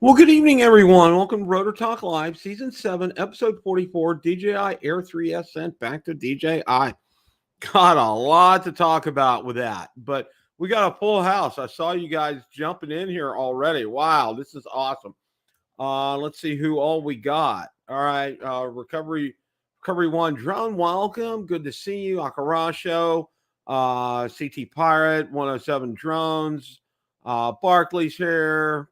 Well, good evening, everyone. Welcome to Rotor Talk Live, Season 7, Episode 44, DJI Air 3S Sent Back to DJI. Got a lot to talk about with that, but we got a full house. I saw you guys jumping in here already. Wow, this is awesome. Let's see who all we got. All right, Recovery 1 Drone, welcome. Good to see you. Akarasho, CT Pirate, 107 Drones, Barkley's here.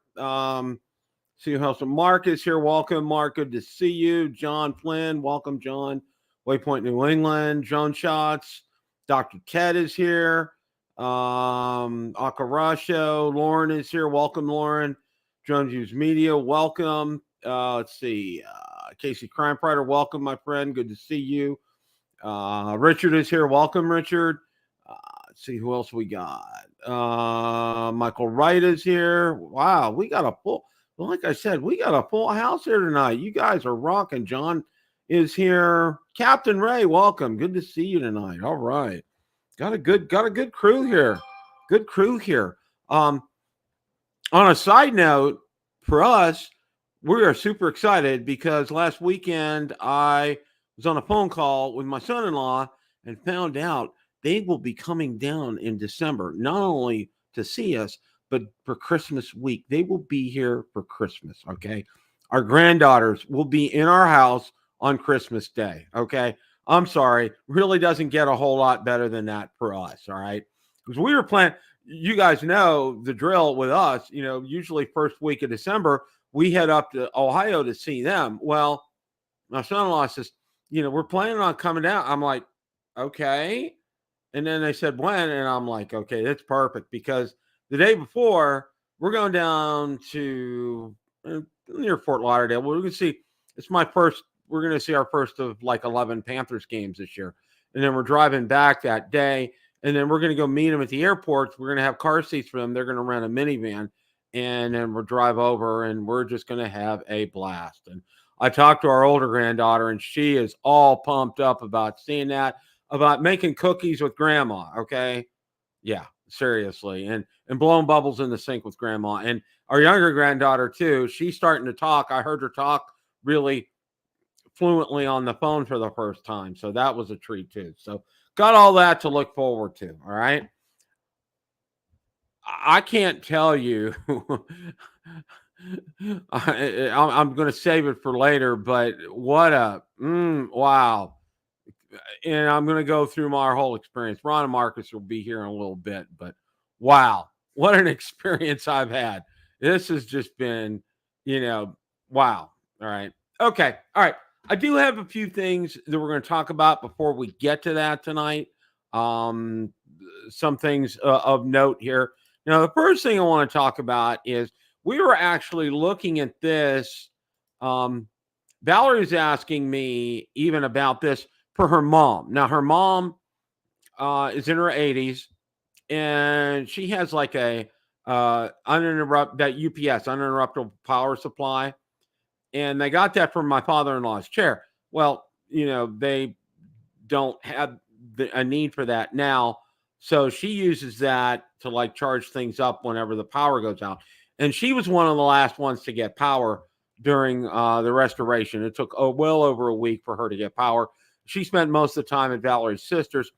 See who else? Mark is here. Welcome, Mark. Good to see you. John Flynn. Welcome, John. Waypoint New England. Drone Shots. Dr. Ted is here. Akarasho. Lauren is here. Welcome, Lauren. Drone Views Media. Welcome. Let's see. Casey Crime Fighter. Welcome, my friend. Good to see you. Richard is here. Welcome, Richard. Let's see who else we got. Michael Wright is here. Wow, we got a full. Well, like I said, we got a full house here tonight. You guys are rocking. John is here. Captain Ray, welcome. Good to see you tonight. All right. Got a good crew here. Good crew here. On a side note, for us, we are super excited because last weekend I was on a phone call with my son-in-law and found out they will be coming down in December, not only to see us, but for Christmas week. They will be here for Christmas, okay? Our granddaughters will be in our house on Christmas Day, okay? I'm sorry. Really doesn't get a whole lot better than that for us, all right? Because we were planning, you guys know the drill with us, usually first week of December, we head up to Ohio to see them. Well, my son-in-law says, we're planning on coming down. I'm like, okay. And then they said, when? And I'm like, okay, that's perfect because the day before, we're going down to near Fort Lauderdale. We're going to see, we're going to see our first of like 11 Panthers games this year. And then we're driving back that day. And then we're going to go meet them at the airport. We're going to have car seats for them. They're going to rent a minivan. And then we'll drive over and we're just going to have a blast. And I talked to our older granddaughter and she is all pumped up about seeing that, about making cookies with grandma. Okay. Yeah. Seriously, and blowing bubbles in the sink with grandma. And our younger granddaughter too, she's starting to talk. I heard her talk really fluently on the phone for the first time, so that was a treat too. So got all that to look forward to. All right, I can't tell you. I'm going to save it for later, but what a wow. And I'm going to go through my whole experience. Ron and Marcus will be here in a little bit, but wow, what an experience I've had. This has just been, wow. All right. Okay. All right. I do have a few things that we're going to talk about before we get to that tonight. Some things of note here. Now, the first thing I want to talk about is we were actually looking at this. Valerie's asking me even about this for her mom. Now, her mom is in her 80s, and she has like a uninterruptible power supply, and they got that from my father-in-law's chair. Well, they don't have a need for that now, so she uses that to like charge things up whenever the power goes out. And she was one of the last ones to get power during the restoration. It took well over a week for her to get power. She spent most of the time at Valerie's sister's.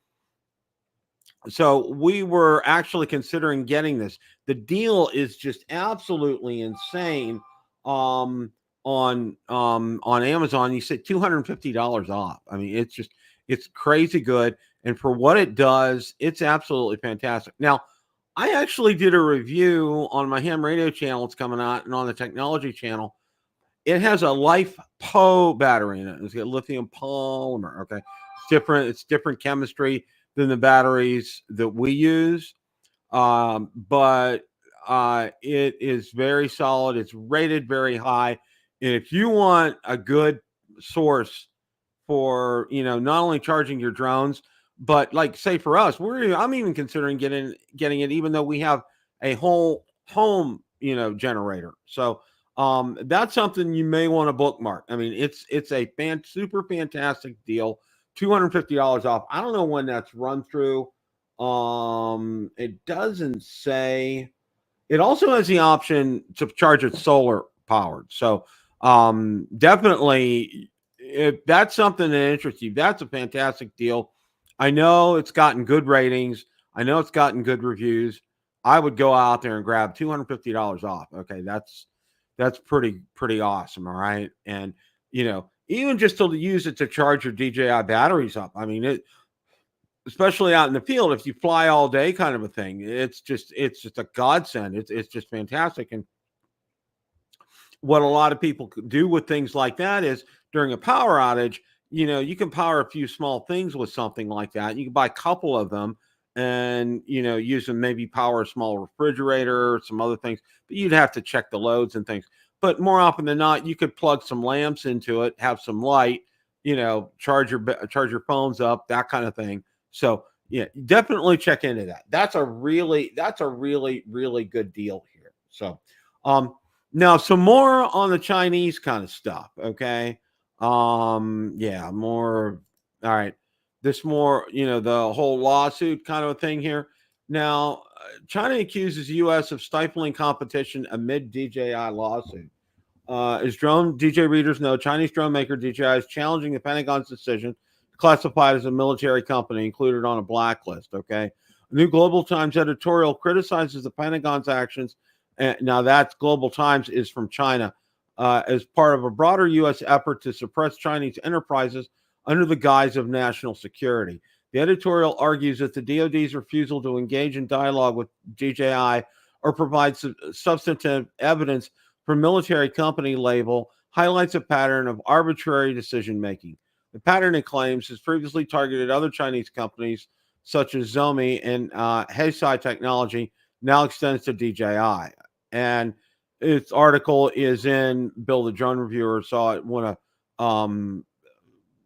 So we were actually considering getting this. The deal is just absolutely insane. On Amazon, you said $250 off. I mean, it's crazy good. And for what it does, it's absolutely fantastic. Now, I actually did a review on my ham radio channel. It's coming out, and on the technology channel. It has a LiFePO battery in it. It's got lithium polymer. Okay. It's different chemistry than the batteries that we use. But it is very solid. It's rated very high. And if you want a good source for, not only charging your drones, but like say for us, I'm even considering getting it, even though we have a whole home, generator. So that's something you may want to bookmark. I mean, it's a super fantastic deal. $250 off. I don't know when that's run through. It doesn't say. It also has the option to charge it solar powered. So definitely, if that's something that interests you, that's a fantastic deal. I know it's gotten good ratings. I know it's gotten good reviews. I would go out there and grab $250 off. Okay, that's pretty awesome. All right, and even just to use it to charge your DJI batteries up. I mean, especially out in the field, if you fly all day, kind of a thing. It's just a godsend. It's just fantastic. And what a lot of people do with things like that is during a power outage, you can power a few small things with something like that. You can buy a couple of them and, use them, maybe power a small refrigerator or some other things, but you'd have to check the loads and things. But more often than not, you could plug some lamps into it, have some light, charge your phones up, that kind of thing. So yeah, definitely check into that. That's a really, really good deal here. So, now, some more on the Chinese kind of stuff, okay? Yeah, more. All right, this more, the whole lawsuit kind of a thing here. Now, China accuses U.S. of stifling competition amid DJI lawsuit. As drone DJ readers know, Chinese drone maker DJI is challenging the Pentagon's decision to classify it as a military company included on a blacklist. Okay, a new Global Times editorial criticizes the Pentagon's actions. Now, that's Global Times is from China, as part of a broader U.S. effort to suppress Chinese enterprises under the guise of national security. The editorial argues that the DoD's refusal to engage in dialogue with DJI or provide substantive evidence for military company label highlights a pattern of arbitrary decision making. The pattern, it claims, has previously targeted other Chinese companies such as Xiaomi and Heisai Technology, now extends to DJI. And its article is in Bill the Drone Reviewer, so I want to,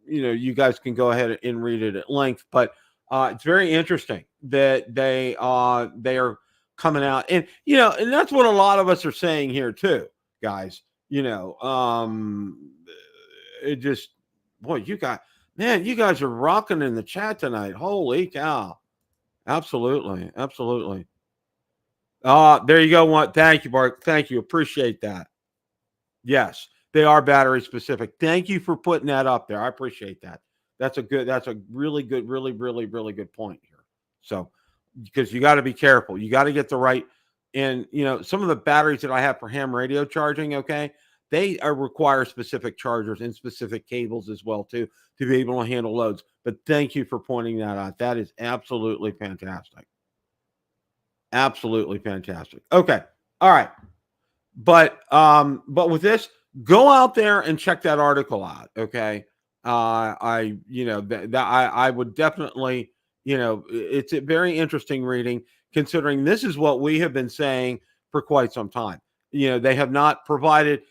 you guys can go ahead and read it at length. But it's very interesting that they are coming out, and and that's what a lot of us are saying here too, guys. It just, boy, you guys are rocking in the chat tonight. Holy cow! Absolutely, absolutely. There you go. Thank you, Mark. Thank you. Appreciate that. Yes, they are battery specific. Thank you for putting that up there. I appreciate that. That's a really good, really good point here. So, because you got to be careful. You got to get the right, and some of the batteries that I have for ham radio charging, okay, they require specific chargers and specific cables as well too, to be able to handle loads. But thank you for pointing that out. That is absolutely fantastic. Absolutely fantastic. Okay. All right. But with this, go out there and check that article out. Okay. I would definitely, it's a very interesting reading, considering this is what we have been saying for quite some time. They haven't provided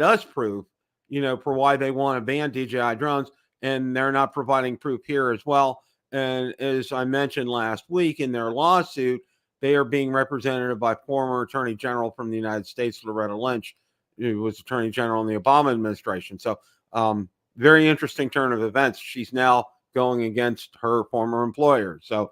us proof, for why they want to ban DJI drones, and they're not providing proof here as well. And as I mentioned last week, in their lawsuit, they are being represented by former Attorney General from the United States, Loretta Lynch, who was Attorney General in the Obama administration. So, very interesting turn of events. She's now going against her former employer. So,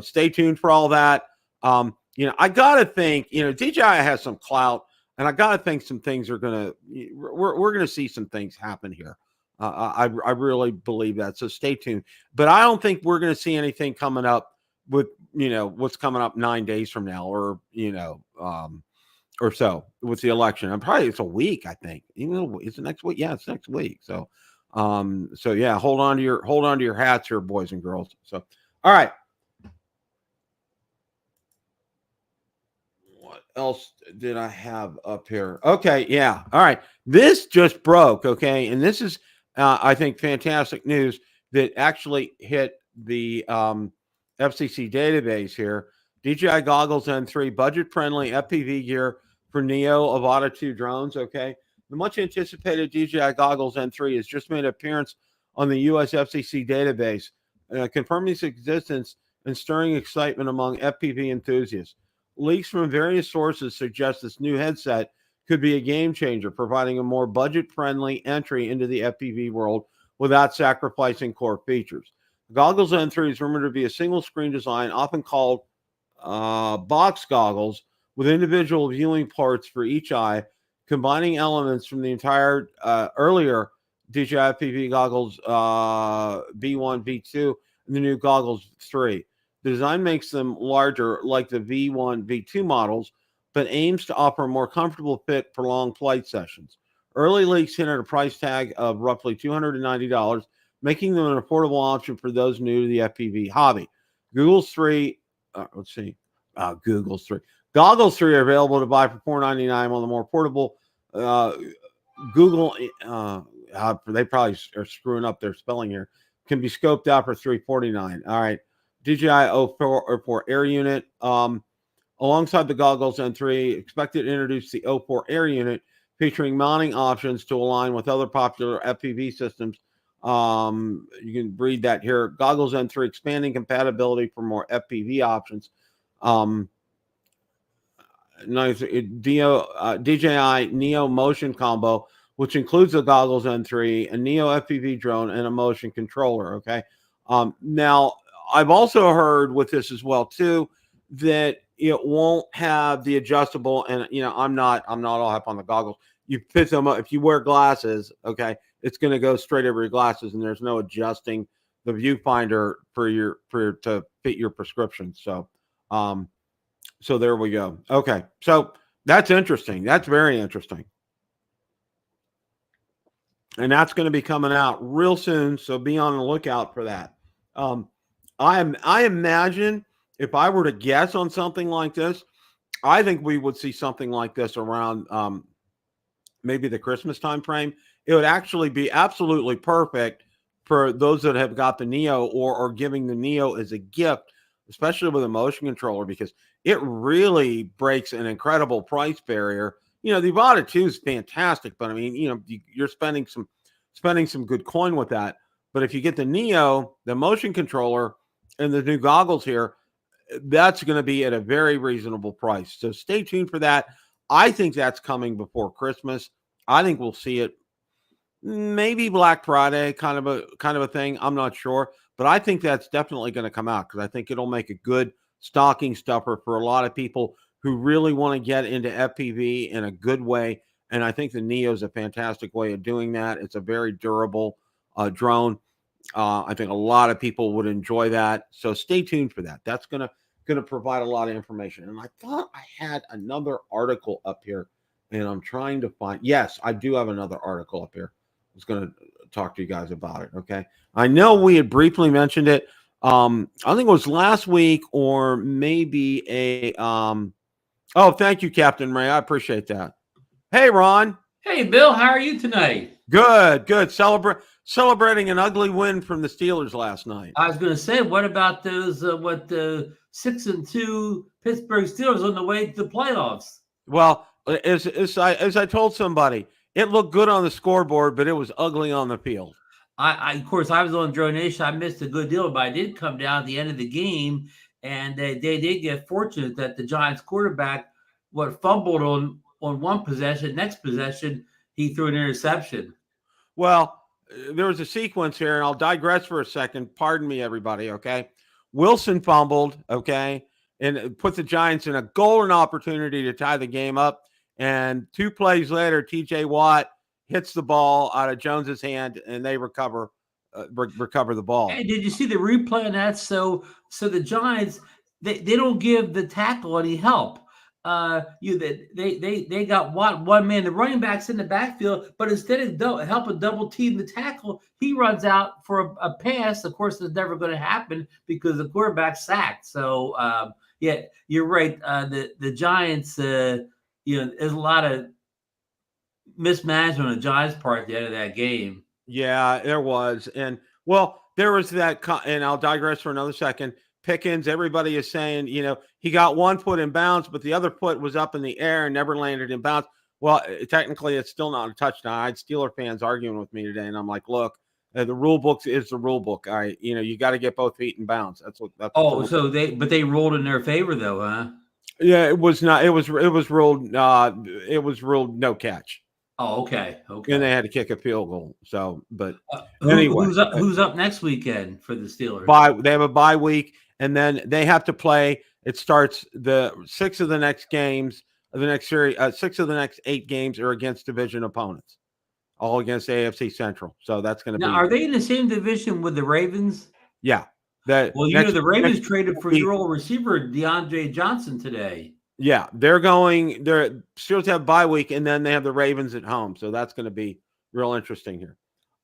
stay tuned for all that. I got to think, DJI has some clout, and I got to think some things are we're going to see some things happen here. I really believe that. So stay tuned. But I don't think we're going to see anything coming up with, what's coming up 9 days from now, or, or so with the election. And probably it's a week, I think. Is it next week? Yeah, it's next week. So, yeah, hold on to your hats here, boys and girls. So, all right. What else did I have up here? Okay, yeah. All right. This just broke, okay? And this is I think fantastic news that actually hit the FCC database here. DJI Goggles N3, budget-friendly FPV gear for Neo Avata 2 drones, okay? The much-anticipated DJI Goggles N3 has just made an appearance on the U.S. FCC database, confirming its existence and stirring excitement among FPV enthusiasts. Leaks from various sources suggest this new headset could be a game changer, providing a more budget-friendly entry into the FPV world without sacrificing core features. The Goggles N3 is rumored to be a single-screen design, often called box goggles, with individual viewing ports for each eye, combining elements from the entire earlier DJI FPV goggles V1, V2, and the new Goggles 3. The design makes them larger like the V1, V2 models, but aims to offer a more comfortable fit for long flight sessions. Early leaks hint at a price tag of roughly $290, making them an affordable option for those new to the FPV hobby. Google's 3, Google's 3. Goggles 3 are available to buy for $499 on the more portable Google. They probably are screwing up their spelling here. Can be scoped out for $349. All right. DJI A4 Air unit. Alongside the Goggles N3, expected to introduce the O4 Air unit, featuring mounting options to align with other popular FPV systems. You can read that here. Goggles N3 expanding compatibility for more FPV options. Nice DJI Neo Motion combo, which includes the Goggles N3, a Neo FPV drone, and a motion controller. Okay. Now I've also heard with this as well too that it won't have the adjustable, and I'm not all hype on the goggles. You fit them up if you wear glasses, okay, it's going to go straight over your glasses, and there's no adjusting the viewfinder to fit your prescription. So so there we go. Okay, so that's interesting. That's very interesting, and that's going to be coming out real soon. So be on the lookout for that. I imagine, if I were to guess on something like this, I think we would see something like this around maybe the Christmas time frame. It would actually be absolutely perfect for those that have got the Neo or giving the Neo as a gift, especially with a motion controller, because it really breaks an incredible price barrier. The Avata 2 is fantastic, but I mean, you're spending some good coin with that. But if you get the Neo, the motion controller, and the new goggles here, that's going to be at a very reasonable price. So stay tuned for that. I think that's coming before Christmas. I think we'll see it maybe Black Friday, kind of a thing. I'm not sure, but I think that's definitely going to come out because I think it'll make a good stocking stuffer for a lot of people who really want to get into FPV in a good way. And I think the Neo is a fantastic way of doing that. It's a very durable drone. I think a lot of people would enjoy that. So stay tuned for that. That's going to provide a lot of information. And I thought I had another article up here, and I'm trying to find. Yes, I do have another article up here. I was going to talk to you guys about it. Okay. I know we had briefly mentioned it. I think it was last week or maybe oh, thank you, Captain Ray. I appreciate that. Hey, Ron. Hey, Bill. How are you tonight? Good. Celebrating an ugly win from the Steelers last night. I was going to say, what about those 6-2 Pittsburgh Steelers on the way to the playoffs? Well, as I told somebody, it looked good on the scoreboard, but it was ugly on the field. Of course, I was on Tundra Nation. I missed a good deal, but I did come down at the end of the game, and they did get fortunate that the Giants quarterback fumbled on one possession. Next possession, he threw an interception. Well, there was a sequence here, and I'll digress for a second. Pardon me, everybody, okay? Wilson fumbled, okay, and put the Giants in a golden opportunity to tie the game up. And 2 plays later, T.J. Watt hits the ball out of Jones's hand, and they recover the ball. Hey, did you see the replay on that? So the Giants, they don't give the tackle any help. They got one man, the running back's in the backfield, but instead of helping double team the tackle, he runs out for a pass. Of course, it's never going to happen because the quarterback's sacked. So yeah, you're right. The Giants, there's a lot of mismanagement on the Giants' part at the end of that game. Yeah, there was, and well, there was that, and I'll digress for another second. Pickens, everybody is saying, he got 1 foot in bounds, but the other foot was up in the air and never landed in bounds. Well, technically, it's still not a touchdown. I had Steeler fans arguing with me today, and I'm like, look, the rule book is the rule book. All right, you got to get both feet in bounds. That's what. So they rolled in their favor though, huh? Yeah, it was not. It was ruled. It was ruled no catch. Oh, okay. And they had to kick a field goal. So, but anyway, who's up next weekend for the Steelers? They have a bye week. And then they have to play. It starts the 6 of the next games of the next series, 6 of the next 8 games are against division opponents, all against AFC Central. So that's going to Now, be. are they in the same division with the Ravens? Yeah. Well, the Ravens traded for your old receiver, DeAndre Johnson, today. Yeah, they're Steelers have bye week, and then they have the Ravens at home. So that's going to be real interesting here.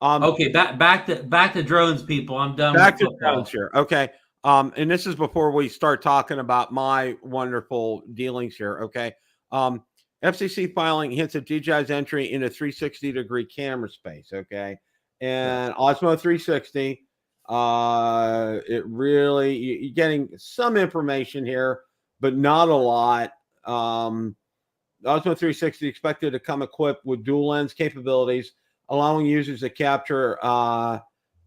Okay, back to drones, people. I'm done Back with to football. drones here. Okay. And this is before we start talking about my wonderful dealings here. Okay. FCC filing hints at DJI's entry into 360-degree camera space. Okay. And Osmo 360, it really, you're getting some information here, but not a lot. Osmo 360 expected to come equipped with dual lens capabilities, allowing users to capture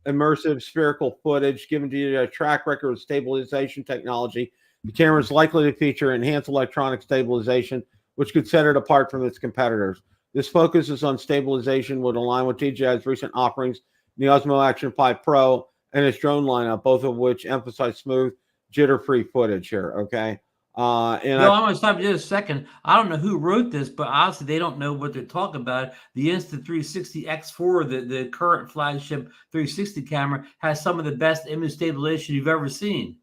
immersive spherical footage. Given DJI a track record of stabilization technology, the camera is likely to feature enhanced electronic stabilization, which could set it apart from its competitors. This focuses on stabilization would align with DJI's recent offerings, the Osmo Action 5 Pro and its drone lineup, both of which emphasize smooth, jitter-free footage here. Okay. And Bill, I'm going to stop you just a second. I don't know who wrote this, but obviously they don't know what they're talking about. The Insta360 X4, the current flagship 360 camera, has some of the best image stabilization you've ever seen.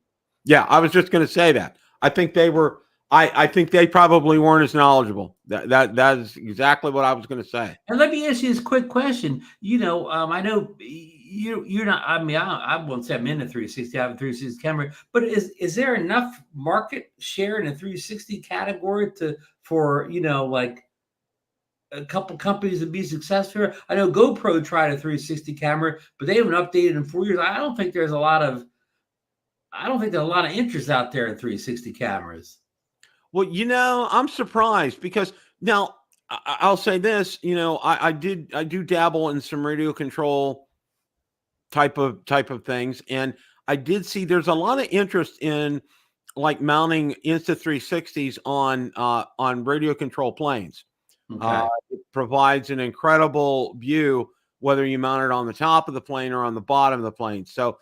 Yeah, I was just going to say that. I think they were. I think they probably weren't as knowledgeable. That is exactly what I was going to say. And let me ask you this quick question. I know you're not. I mean, I won't say I'm in the 360. I have a 360 camera, but is there enough market share in the 360 category for like a couple companies to be successful? I know GoPro tried a 360 camera, but they haven't updated in 4 years. I don't think there's a lot of interest out there in 360 cameras. Well, I'm surprised because now I'll say this. I do dabble in some radio control type of things, and I did see there's a lot of interest in like mounting Insta360s on radio control planes. Okay. It provides an incredible view whether you mount it on the top of the plane or on the bottom of the plane. So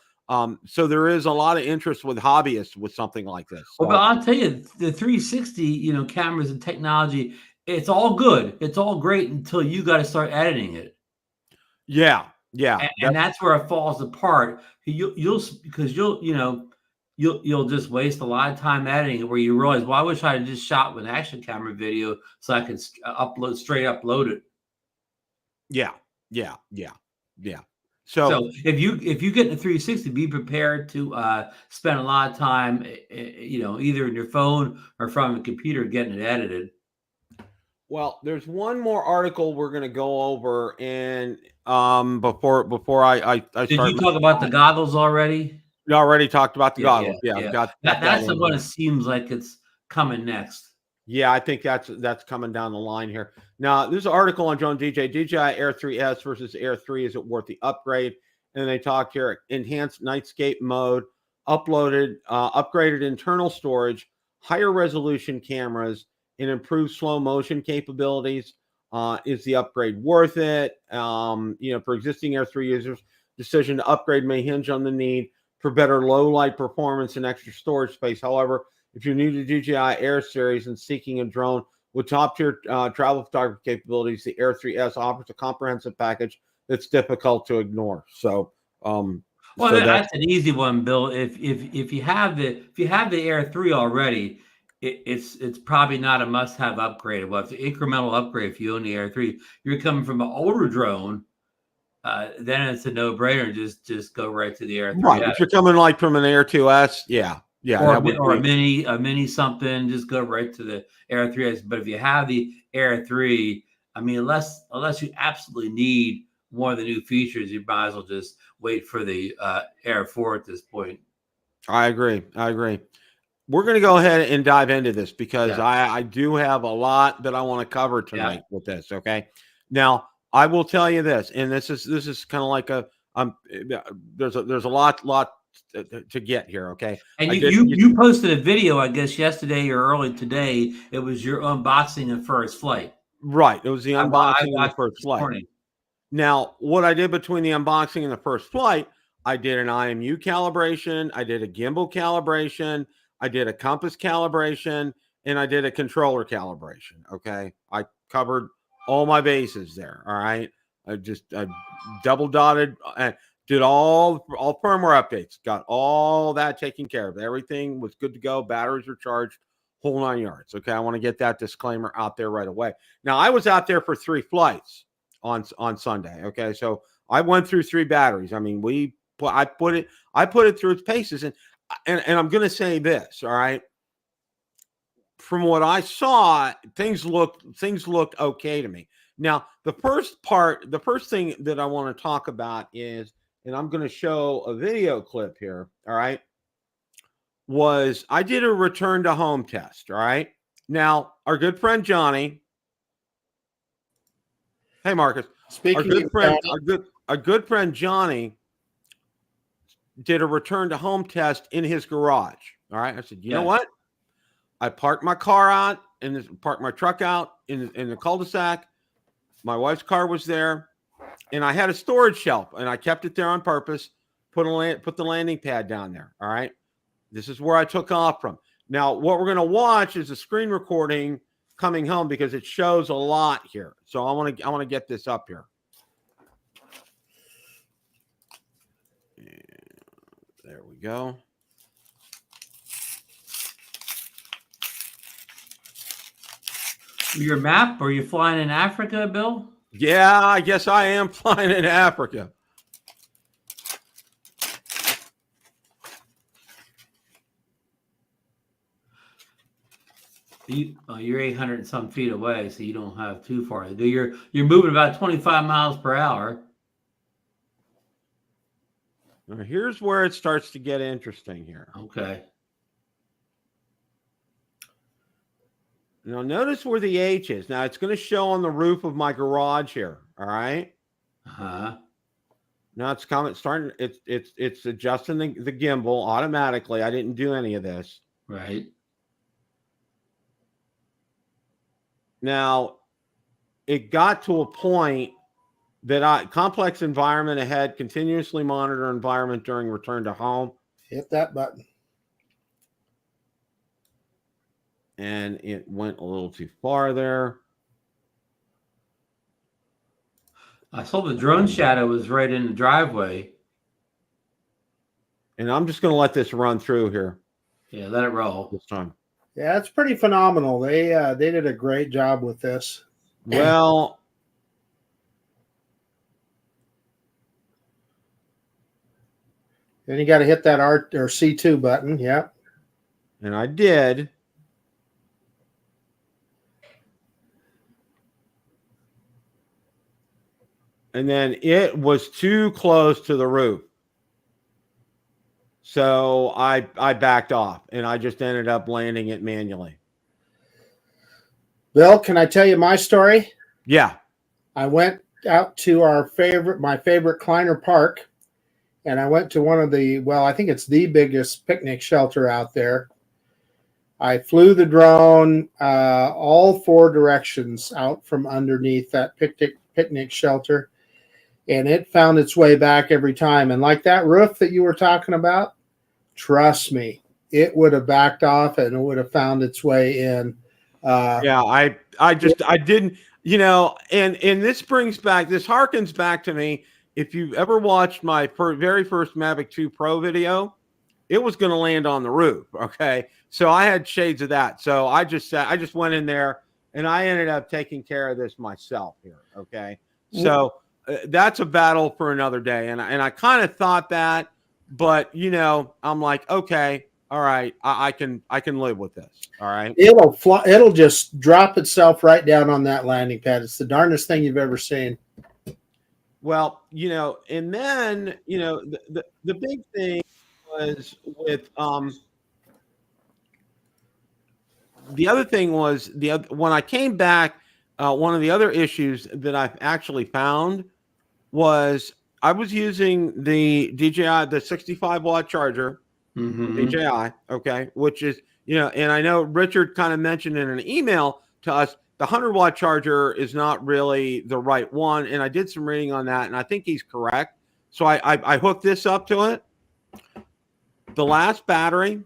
there is a lot of interest with hobbyists with something like this. So. Well, but I'll tell you, the 360, cameras and technology, it's all good. It's all great until you got to start editing it. Yeah. And that's where it falls apart. You'll just waste a lot of time editing it where you realize, well, I wish I had just shot with an action camera video so I could upload it. Yeah. So if you get in a 360, be prepared to spend a lot of time, either in your phone or from a computer getting it edited. Well, there's one more article we're going to go over, and before I start. Did you talk about the goggles already? You already talked about the goggles. Yeah. Got that's the one that seems like it's coming next. Yeah, I think that's coming down the line here. Now, this article on Drone DJ, DJI Air 3S versus Air 3, is it worth the upgrade? And they talk here, enhanced nightscape mode, upgraded internal storage, higher resolution cameras, and improved slow motion capabilities. Is the upgrade worth it? For existing Air 3 users, decision to upgrade may hinge on the need for better low light performance and extra storage space. However, if you're new to DJI Air series and seeking a drone with top-tier travel photography capabilities, the Air 3S offers a comprehensive package that's difficult to ignore. So, that's an easy one, Bill. If you have the Air 3 already, it's probably not a must-have upgrade. Well, it's an incremental upgrade if you own the Air 3. You're coming from an older drone, then it's a no-brainer. Just go right to the Air 3. Right. If you're coming like from an Air 2S, yeah. Or a mini something, just go right to the Air 3S. But if you have the Air 3, I mean, unless you absolutely need one of the new features, you might as well just wait for the Air 4 at this point. I agree. We're going to go ahead and dive into this because I do have a lot that I want to cover tonight with this. Okay. Now, I will tell you this, and this is kind of like there's a lot to get here. Okay. And you posted a video, I guess, yesterday or early today. It was your unboxing of first flight. Right. It was the unboxing of the first flight. Morning. Now, what I did between the unboxing and the first flight, I did an IMU calibration. I did a gimbal calibration. I did a compass calibration, and I did a controller calibration. Okay. I covered all my bases there. All right. I double dotted and did all firmware updates, got all that taken care of. Everything was good to go. Batteries were charged, whole 9 yards. Okay. I want to get that disclaimer out there right away. Now, I was out there for 3 flights on Sunday. Okay. So I went through 3 batteries. I mean, I put it through its paces, and I'm going to say this. All right. From what I saw, things looked okay to me. Now, the first thing that I want to talk about is, and I'm going to show a video clip here, all right, was I did a return to home test, all right? Now, our good friend Johnny, hey Marcus, our good friend Johnny did a return to home test in his garage, all right? I said, you know what? I parked my car out and parked my truck out in the cul-de-sac. My wife's car was there, and I had a storage shelf, and I kept it there on purpose. Put the landing pad down there. All right, this is where I took off from. Now, what we're going to watch is a screen recording coming home because it shows a lot here. So I want to get this up here. And there we go. Your map? Are you flying in Africa, Bill? Yeah, I guess I am flying in Africa. You're 800 and some feet away, so you don't have too far to go. You're moving about 25 miles per hour. Now, here's where it starts to get interesting here. Okay. Now, notice where the H is. Now, it's going to show on the roof of my garage here. All right. Uh-huh. Now it's starting. It's adjusting the gimbal automatically. I didn't do any of this. Right. Now, it got to a point that complex environment ahead, continuously monitor environment during return to home. Hit that button. And it went a little too far there. I saw the drone shadow was right in the driveway. And I'm just going to let this run through here. Yeah, let it roll this time. Yeah, it's pretty phenomenal. They did a great job with this. Well, then you got to hit that R or C2 button. Yeah. And I did. And then it was too close to the roof. So I backed off, and I just ended up landing it manually. Bill, can I tell you my story? Yeah. I went out to my favorite Kleiner Park, and I went to one of I think it's the biggest picnic shelter out there. I flew the drone all 4 directions out from underneath that picnic shelter, and it found its way back every time. And like that roof that you were talking about, trust me, it would have backed off and it would have found its way in. Yeah, I didn't, and this harkens back to me. If you've ever watched my very first Mavic 2 Pro video, it was going to land on the roof. Okay. So I had shades of that. So I just went in there and I ended up taking care of this myself here. Okay. So that's a battle for another day. And I kind of thought that, but I'm like, okay, all right, I can live with this. All right. It'll fly. It'll just drop itself right down on that landing pad. It's the darndest thing you've ever seen. Well, and then, the big thing was with, the other thing was when I came back, one of the other issues that I've actually found was I was using the DJI, the 65-watt charger, DJI, okay, which is, and I know Richard kind of mentioned in an email to us, the 100-watt charger is not really the right one, and I did some reading on that, and I think he's correct. So I hooked this up to it. The last battery,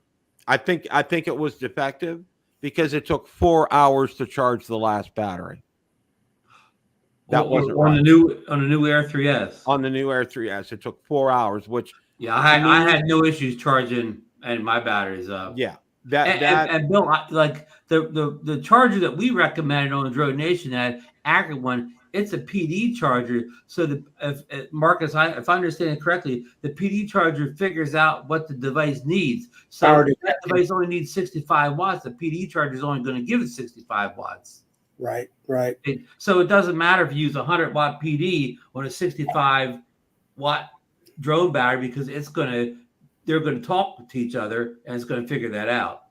I think it was defective because it took 4 hours to charge the last battery. That wasn't on right. the new Air 3S. On the new Air 3S, it took 4 hours, which I had no issues charging and my battery's up. Yeah, and Bill, like the charger that we recommended on the Drone Nation, that accurate one, it's a PD charger. So if Marcus, if I understand it correctly, the PD charger figures out what the device needs. So if that device only needs 65 watts, the PD charger is only going to give it 65 watts. Right. So it doesn't matter if you use a 100-watt PD on a 65-watt drone battery, because they're going to talk to each other and it's going to figure that out.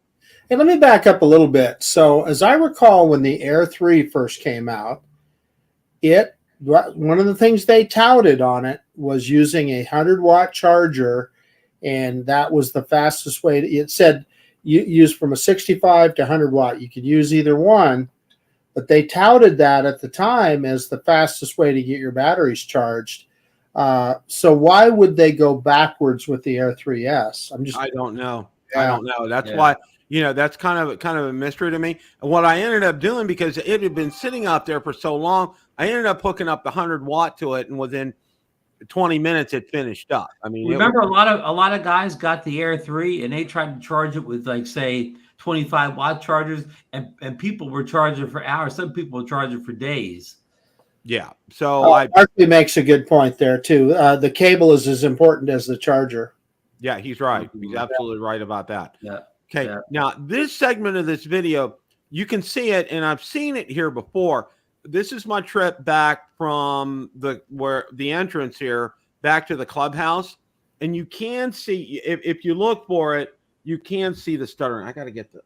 And let me back up a little bit. So as I recall, when the Air 3 first came out, one of the things they touted on it was using a 100-watt charger, and that was the fastest way. It said you use from a 65 to 100 watt. You could use either one, but they touted that at the time as the fastest way to get your batteries charged. So why would they go backwards with the Air 3S? I don't know. Yeah. I don't know. That's why, that's kind of a mystery to me. And what I ended up doing, because it had been sitting out there for so long, I ended up hooking up the 100-watt to it, and within 20 minutes it finished up. I mean, remember a lot of guys got the Air 3 and they tried to charge it with, like, say 25-watt chargers, and people were charging for hours. Some people were charging for days. Yeah. So Marky makes a good point there too. The cable is as important as the charger. Yeah, he's right. He's absolutely right about that. Yeah. Okay. Yeah. Now, this segment of this video, you can see it, and I've seen it here before. This is my trip back from the entrance here back to the clubhouse, and you can see, if you look for it, you can see the stuttering. I got to get the.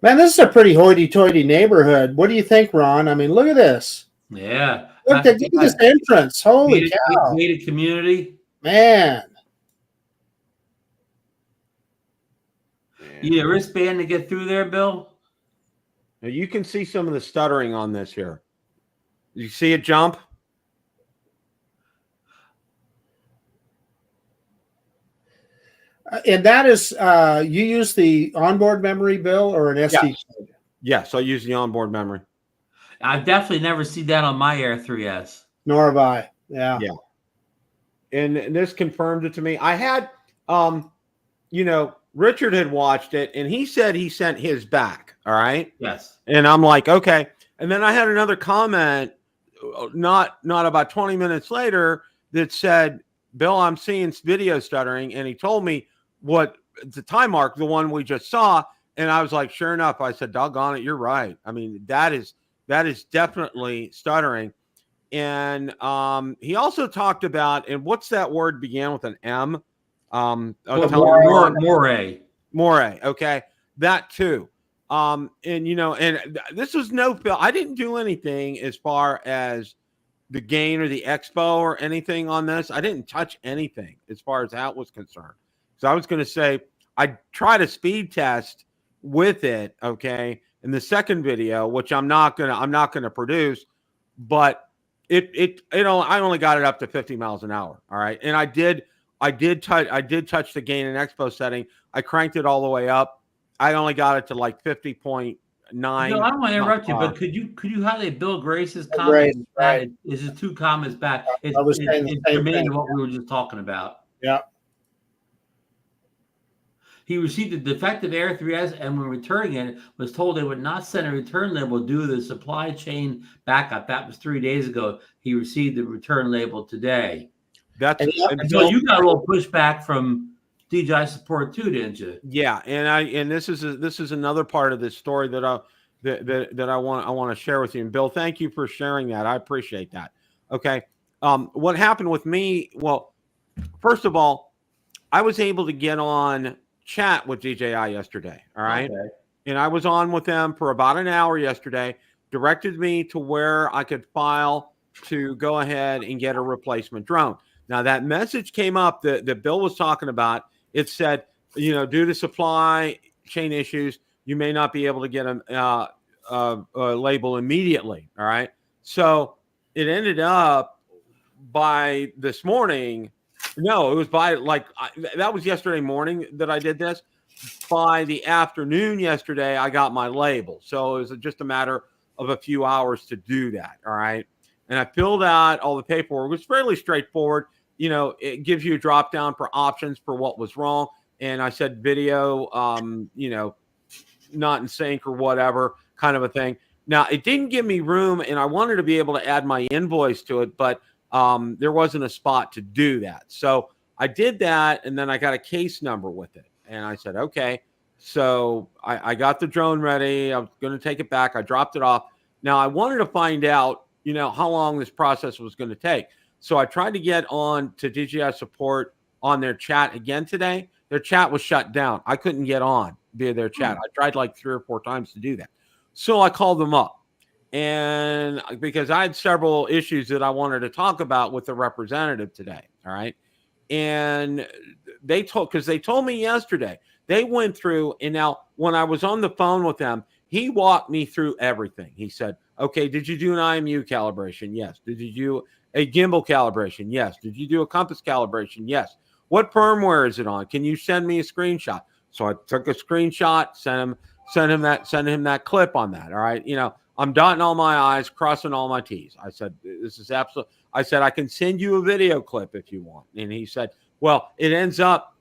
Man, this is a pretty hoity-toity neighborhood. What do you think, Ron? I mean, look at this. Yeah. Look at this entrance. Holy cow. Gated community. Man. You need a wristband to get through there, Bill? Now you can see some of the stuttering on this here. You see it jump? And that is, you use the onboard memory, Bill, or an SD? Yes, I use the onboard memory. I've definitely never seen that on my Air 3S. Nor have I. Yeah. And this confirmed it to me. I had, Richard had watched it, and he said he sent his back. All right. Yes. And I'm like, okay. And then I had another comment, not about 20 minutes later, that said, Bill, I'm seeing video stuttering. And he told me what the time mark, the one we just saw. And I was like, sure enough, I said, doggone it, you're right. I mean, that is definitely stuttering. And he also talked about, and what's that word began with an M? Moray. Okay. That too. And this was I didn't do anything as far as the gain or the expo or anything on this. I didn't touch anything as far as that was concerned. So I was going to say, I tried a speed test with it. Okay. In the second video, which I'm not going to produce, but I only got it up to 50 miles an hour. All right. And I did touch the gain and expo setting. I cranked it all the way up. I only got it to like 50.9. No, I don't want to interrupt you, but could you highlight Bill Grace's comment? Right. Is his 2 comments back? It's germane to what we were just talking about. Yeah. He received a defective Air 3S, and when returning it, was told they would not send a return label due to the supply chain backup. That was 3 days ago. He received the return label today. So you got a little pushback from DJI support too, didn't you? Yeah, and this is another part of this story that I want to share with you. And Bill, thank you for sharing that. I appreciate that. Okay, what happened with me? Well, first of all, I was able to get on chat with DJI yesterday. All right, okay. And I was on with them for about an hour yesterday. Directed me to where I could file to go ahead and get a replacement drone. Now that message came up that Bill was talking about. It said, due to supply chain issues, you may not be able to get a label immediately. All right. So it ended up by this morning. No, it was by that was yesterday morning that I did this. by the afternoon yesterday, I got my label. So it was just a matter of a few hours to do that. All right. And I filled out all the paperwork. It was fairly straightforward. It gives you a drop down for options for what was wrong. And I said video, not in sync or whatever kind of a thing. Now, it didn't give me room, and I wanted to be able to add my invoice to it, but there wasn't a spot to do that. So I did that, and then I got a case number with it. And I said, okay. So I got the drone ready. I was going to take it back. I dropped it off. Now, I wanted to find out, how long this process was going to take. So I tried to get on to DJI support on their chat again today. Their chat was shut down. I couldn't get on via their chat. I tried like 3 or 4 times to do that. So I called them up, and because I had several issues that I wanted to talk about with the representative today. All right. And because they told me yesterday, they went through, and now when I was on the phone with them, he walked me through everything. He said, okay, did you do an IMU calibration? Yes. Did you do a gimbal calibration? Yes. Did you do a compass calibration? Yes. What firmware is it on? Can you send me a screenshot? So I took a screenshot, sent him that clip on that. All right. I'm dotting all my I's, crossing all my T's. I said, this is absolute. I said, I can send you a video clip if you want. And he said, well, it ends up,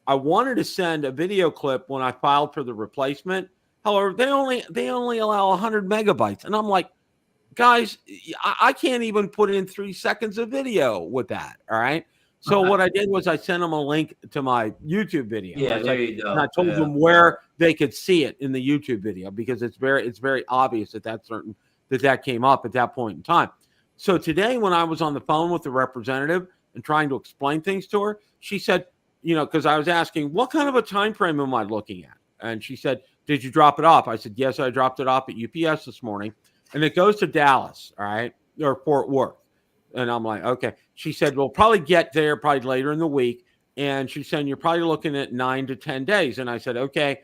I wanted to send a video clip when I filed for the replacement. However, they only allow 100 megabytes. And I'm like, guys, I can't even put in 3 seconds of video with that. All right. So what I did was I sent them a link to my YouTube video. Yeah, there you go. And I told them where they could see it in the YouTube video, because it's very obvious that came up at that point in time. So today, when I was on the phone with the representative and trying to explain things to her, she said, because I was asking, what kind of a time frame am I looking at? And she said, did you drop it off? I said, yes, I dropped it off at UPS this morning. And it goes to Dallas, all right, or Fort Worth. And I'm like, okay. She said, we'll probably get there probably later in the week. And she said, you're probably looking at 9 to 10 days. And I said, okay.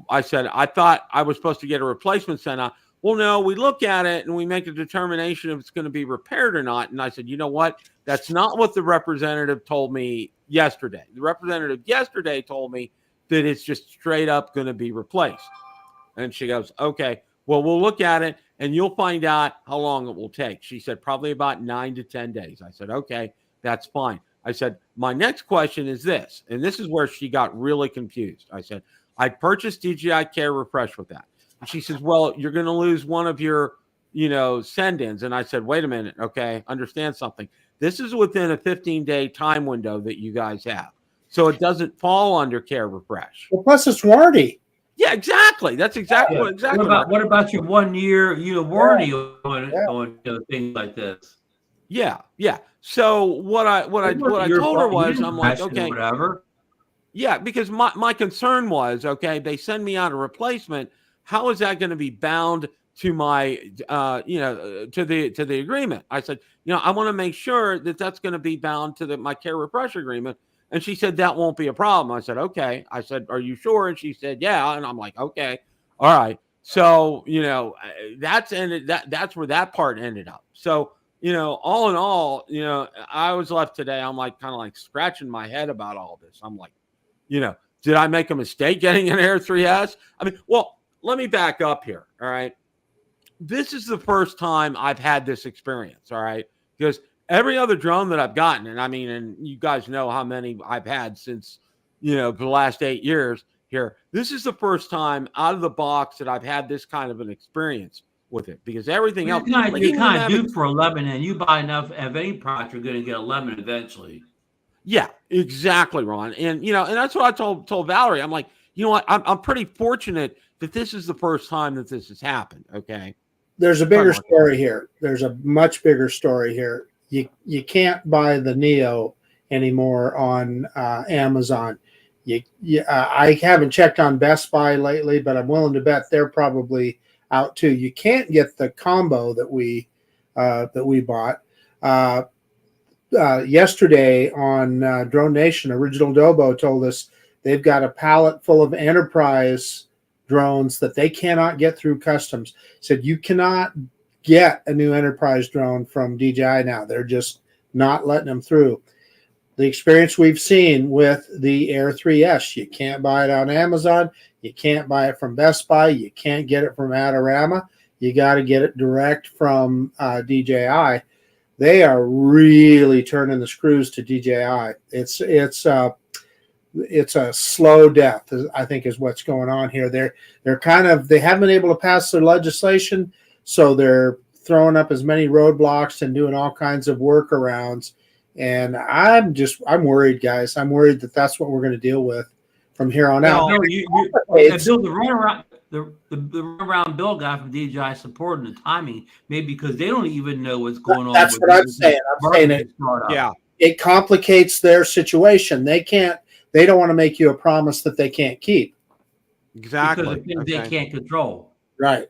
I said, I thought I was supposed to get a replacement sent out. Well, no, we look at it and we make a determination if it's going to be repaired or not. And I said, you know what? That's not what the representative told me yesterday. The representative yesterday told me that it's just straight up going to be replaced. And she goes, okay, well, we'll look at it and you'll find out how long it will take. She said, probably about 9 to 10 days. I said, okay, that's fine. I said, my next question is this, and this is where she got really confused. I said, I purchased DJI Care Refresh with that. And she says, well, you're going to lose one of your, send-ins. And I said, wait a minute. Okay. Understand something. This is within a 15-day time window that you guys have. So it doesn't fall under Care Refresh. Well, plus it's warranty. Yeah, exactly. That's exactly what about your 1 year warranty on things like this? Yeah. So what I told her was, I'm like, okay, whatever. Yeah, because my concern was, okay, they send me out a replacement. How is that going to be bound to my to the agreement? I said, I want to make sure that that's going to be bound to my Care Refresh agreement. And she said, that won't be a problem. I said, okay. I said, are you sure? And she said, yeah. And I'm like, okay, all right. So, that's where that part ended up. So, all in all, I was left today. I'm like, kind of like scratching my head about all this. I'm like, did I make a mistake getting an Air 3S? I mean, well, let me back up here. All right. This is the first time I've had this experience. All right. Because every other drone that I've gotten, and you guys know how many I've had since, the last 8 years here. This is the first time out of the box that I've had this kind of an experience with it, because everything else. You're kind of due for 11, and you buy enough of any product, you're going to get 11 eventually. Yeah, exactly, Ron. And, and that's what I told Valerie. I'm like, you know what? I'm pretty fortunate that this is the first time that this has happened. Okay. There's a bigger story here. There's a much bigger story here. You can't buy the Neo anymore on Amazon. I haven't checked on Best Buy lately, but I'm willing to bet they're probably out too. You can't get the combo that we bought. Yesterday on Drone Nation, Original Dobo told us they've got a pallet full of enterprise drones that they cannot get through customs. Said you cannot get a new enterprise drone from DJI now. They're just not letting them through. the experience we've seen with the A3S. You can't buy it on Amazon. You can't buy it from Best Buy. You can't get it from Adorama. You got to get it direct from DJI. They are really turning the screws to DJI. It's a slow death, I think, is what's going on here. They haven't been able to pass their legislation, so they're throwing up as many roadblocks and doing all kinds of workarounds. And I'm worried, guys. I'm worried that that's what we're going to deal with from here on out. Bill, Bill, the runaround Bill got from DJI supporting the timing, maybe because they don't even know what's going on. That's what I'm saying. I'm saying it complicates their situation. They don't want to make you a promise that they can't keep. Exactly. Because of things they can't control. Right.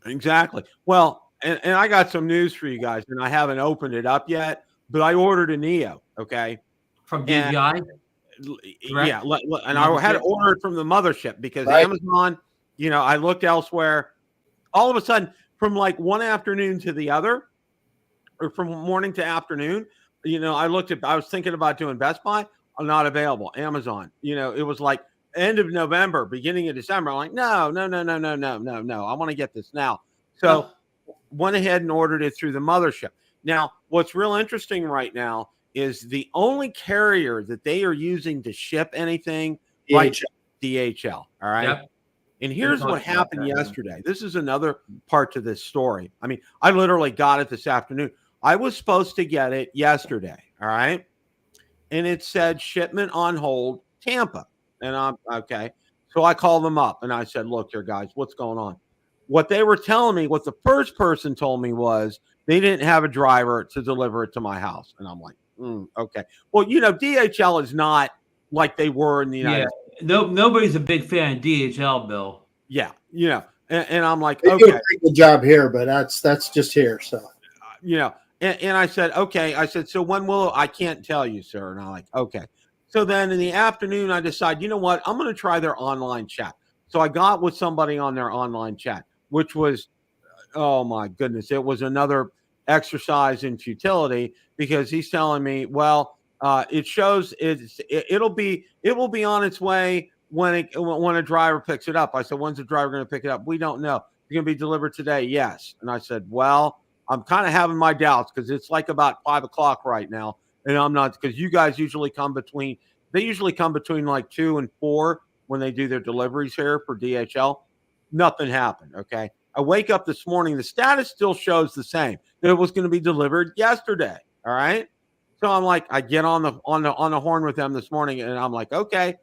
Exactly. Well, and I got some news for you guys, and I haven't opened it up yet. But I ordered a Neo, okay? From DJI? Yeah, and I had to order it from the mothership because Amazon, I looked elsewhere. All of a sudden, from like one afternoon to the other, or from morning to afternoon, I was thinking about doing Best Buy. I'm not available. Amazon, it was like end of November, beginning of December. I'm like, no. I want to get this now. So went ahead and ordered it through the mothership. Now, what's real interesting right now is the only carrier that they are using to ship anything, DHL. All right. Yep. And here's what happened yesterday. This is another part to this story. I mean, I literally got it this afternoon. I was supposed to get it yesterday. All right. And it said shipment on hold, Tampa. And I'm okay. So I called them up and I said, look here, guys, what's going on? What they were telling me, what the first person told me was they didn't have a driver to deliver it to my house. And I'm like, okay. Well, DHL is not like they were in the United States. Nobody's a big fan of DHL, Bill. Yeah. And I'm like, they okay. do a pretty good job here, but that's just here. So, and I said, okay. I said, so when will I can't tell you, sir. And I'm like, okay. So then in the afternoon, I decide, you know what? I'm going to try their online chat. So I got with somebody on their online chat, which was, oh my goodness, it was another exercise in futility because he's telling me, well, it shows it will be on its way when a driver picks it up. I said, when's the driver going to pick it up? We don't know. It's going to be delivered today. Yes. And I said, well, I'm kind of having my doubts because it's like about 5:00 right now. And I'm not, because you guys usually come between like 2 and 4 when they do their deliveries here for DHL. Nothing happened. Okay. I wake up this morning. The status still shows the same. That it was going to be delivered yesterday. All right. So I'm like, I get on the horn with them this morning, and I'm like, okay,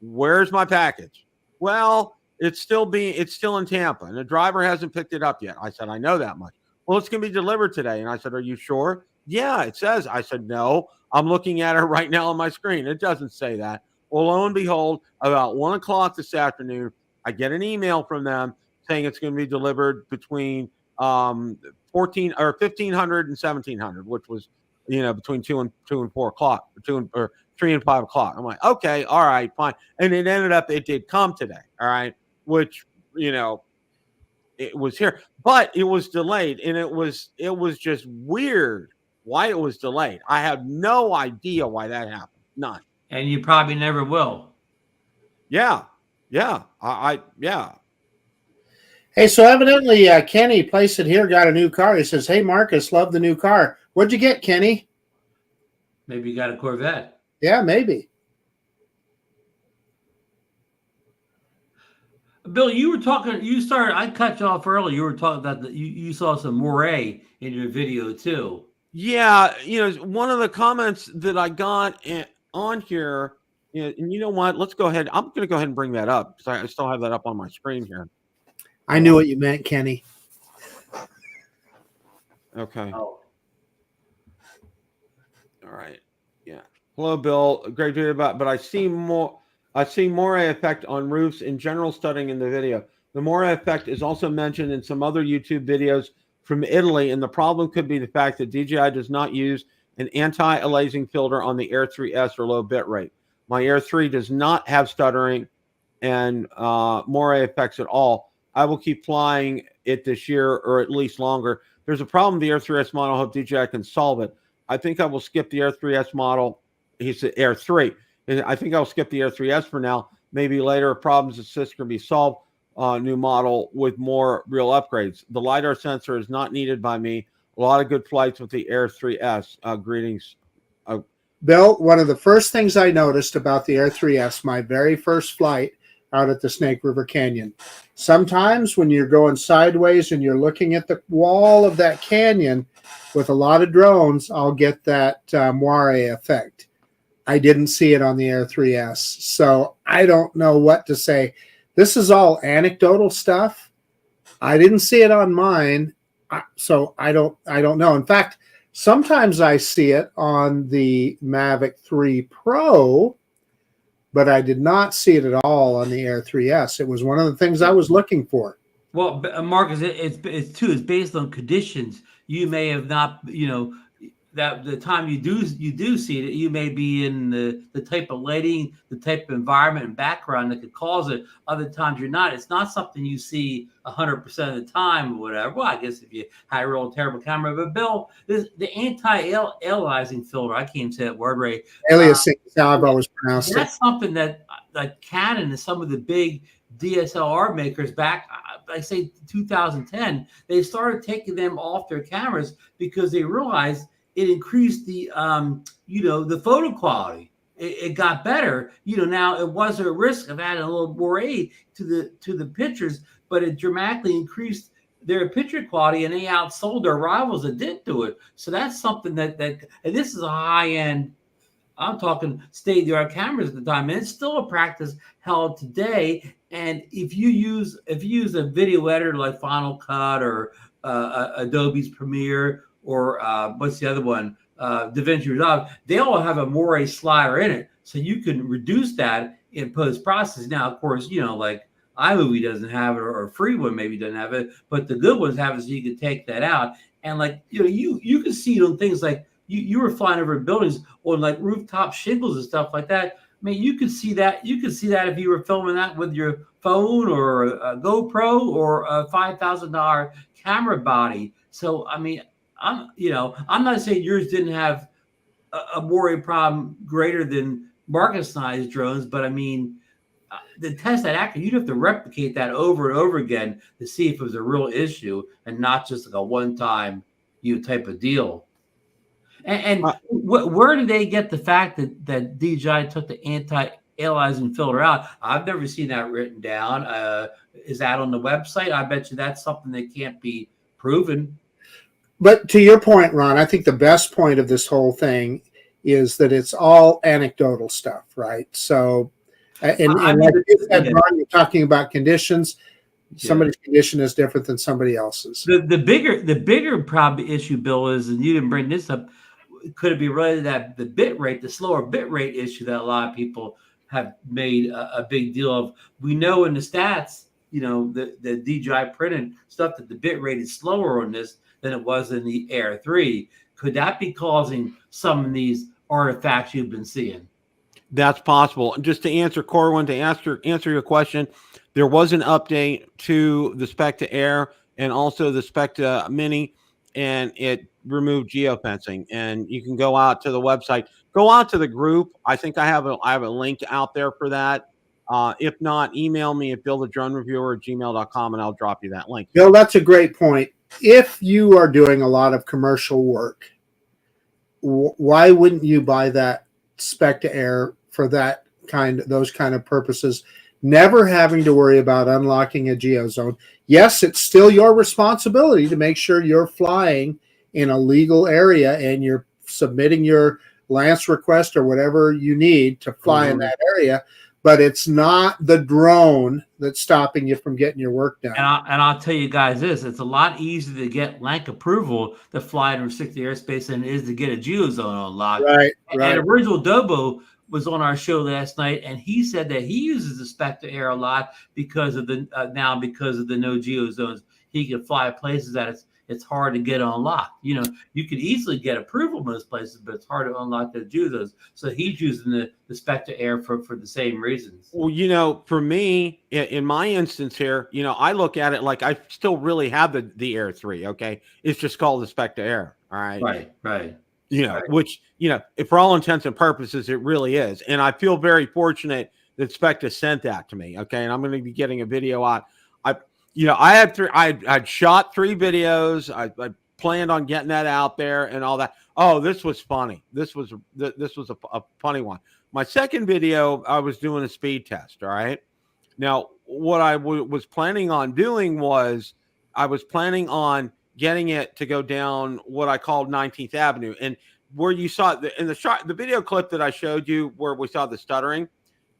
where's my package? Well, it's still in Tampa, and the driver hasn't picked it up yet. I said, I know that much. Well, it's going to be delivered today. And I said, are you sure? Yeah, it says. I said, no, I'm looking at it right now on my screen. It doesn't say that. Well, lo and behold, about 1:00 this afternoon, I get an email from them saying it's going to be delivered between 1,500 and 1,700, which was, between 2 and 4 o'clock, or 3 and 5 o'clock. I'm like, okay, all right, fine. And it ended up, it did come today. All right. Which, it was here, but it was delayed. And it was just weird why it was delayed. I have no idea why that happened. None. And you probably never will. Yeah. Yeah. Yeah. Hey, so evidently Kenny placed it here, got a new car. He says, hey, Marcus, love the new car. What'd you get, Kenny? Maybe you got a Corvette. Yeah, maybe. Bill, I cut you off early. You were talking about you saw some moray in your video too. Yeah. One of the comments that I got on here, and you know what? Let's go ahead. I'm going to go ahead and bring that up because I still have that up on my screen here. I knew what you meant, Kenny. Okay. Oh. All right. Yeah. Hello, Bill. Great to hear about. But I see moray effect on roofs in general studying in the video. The moray effect is also mentioned in some other YouTube videos from Italy, and the problem could be the fact that DJI does not use an anti-aliasing filter on the Air 3S or low bit rate. My Air 3 does not have stuttering and moray effects at all. I will keep flying it this year or at least longer. There's a problem with the Air 3S model. I hope DJI can solve it. I think I will skip the Air 3S model. He said Air 3. And I think I'll skip the Air 3S for now. Maybe later problems assist can be solved. New model with more real upgrades. The LiDAR sensor is not needed by me. A lot of good flights with the Air 3S. Greetings. Bill, one of the first things I noticed about the Air 3S, my very first flight out at the Snake River Canyon, sometimes when you're going sideways and you're looking at the wall of that canyon with a lot of drones, I'll get that moire effect. I didn't see it on the Air 3S, so I don't know what to say. This is all anecdotal stuff. I didn't see it on mine, so I don't know. In fact, sometimes I see it on the Mavic 3 Pro, but I did not see it at all on the Air 3S. It was one of the things I was looking for. Well, Marcus, it's based on conditions. You may have not, that the time you do see it, you may be in the type of lighting, the type of environment and background that could cause it. Other times you're not. It's not something you see 100% of the time or whatever. Well, I guess if you had a real terrible camera. But Bill, the anti-aliasing filter, I can't say that word right. Aliasing is how I've always pronounced it. That's something that like Canon and some of the big DSLR makers back, I say 2010, they started taking them off their cameras because they realized it increased the the photo quality. It got better. Now it was a risk of adding a little more aid to the pictures, but it dramatically increased their picture quality, and they outsold their rivals that did do it. So that's something that and this is a high end. I'm talking state-of-the-art cameras at the time, and it's still a practice held today. And if you use a video editor like Final Cut or Adobe's Premiere or what's the other one, DaVinci Resolve, they all have a moire slider in it, so you can reduce that in post-process. Now, of course, like iMovie doesn't have it, or Free One maybe doesn't have it, but the good ones have it, so you can take that out. And like you can see it on things like you were flying over buildings on like rooftop shingles and stuff like that. I mean, you could see that. You could see that if you were filming that with your phone or a GoPro or a $5,000 camera body. So, I mean, I'm not saying yours didn't have a moire problem greater than Marcus and I's drones, but I mean, the test that accurate, you'd have to replicate that over and over again to see if it was a real issue and not just like a one-time type of deal. And where did they get the fact that DJI took the anti-aliasing filter out? I've never seen that written down. Is that on the website? I bet you that's something that can't be proven. But to your point, Ron, I think the best point of this whole thing is that it's all anecdotal stuff, right? So, like you said, Ron, you're talking about conditions. Somebody's condition is different than somebody else's. The bigger problem issue, Bill, is, and you didn't bring this up, could it be related to that the bit rate, the slower bit rate issue that a lot of people have made a big deal of? We know in the stats, the DJI printed stuff that the bit rate is slower on this than it was in the Air 3. Could that be causing some of these artifacts you've been seeing? That's possible. And just to answer Corwin, to answer your question, there was an update to the Specta Air and also the Specta Mini, and it removed geofencing. And you can go out to the website, go out to the group. I think I have a link out there for that. If not, email me at billthedronereviewer@gmail.com and I'll drop you that link. Bill, that's a great point. If you are doing a lot of commercial work, why wouldn't you buy that Specta Air for those kind of purposes? Never having to worry about unlocking a geozone. Yes, it's still your responsibility to make sure you're flying in a legal area and you're submitting your Lance request or whatever you need to fly in that area, but it's not the drone that's stopping you from getting your work done. And I'll tell you guys this, it's a lot easier to get LANC approval to fly in restricted airspace than it is to get a geozone unlocked. Right. And Original Dobo was on our show last night, and he said that he uses the Specta Air a lot because of the no geozones. He can fly places that it's hard to get unlocked. You could easily get approval in those places, but it's hard to unlock the geozones. So he's using the Specta Air for the same reasons. Well, for me, in my instance here, I look at it like I still really have the Air 3. Okay, it's just called the Specta Air. All right. Right. you know, Right. which, you know, if for all intents and purposes, it really is. And I feel very fortunate that Specta sent that to me. Okay. And I'm going to be getting a video out. I had I'd shot 3 videos. I planned on getting that out there and all that. Oh, this was funny. This was a funny one. My second video, I was doing a speed test. All right. Now, what I was planning on doing was I was planning on getting it to go down what I called 19th Avenue. And where you saw in the video clip that I showed you where we saw the stuttering,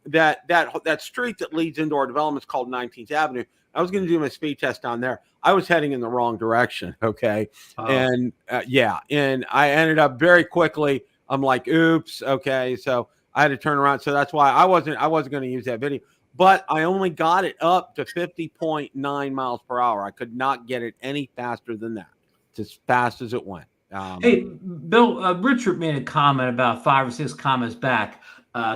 that street that leads into our development is called 19th Avenue. I was going to do my speed test down there. I was heading in the wrong direction. Okay. And and I ended up very quickly. I'm like, oops. Okay. So I had to turn around. So that's why I wasn't going to use that video. But I only got it up to 50.9 miles per hour. I could not get it any faster than that. It's as fast as it went. Hey, Bill, Richard made a comment about 5 or 6 comments back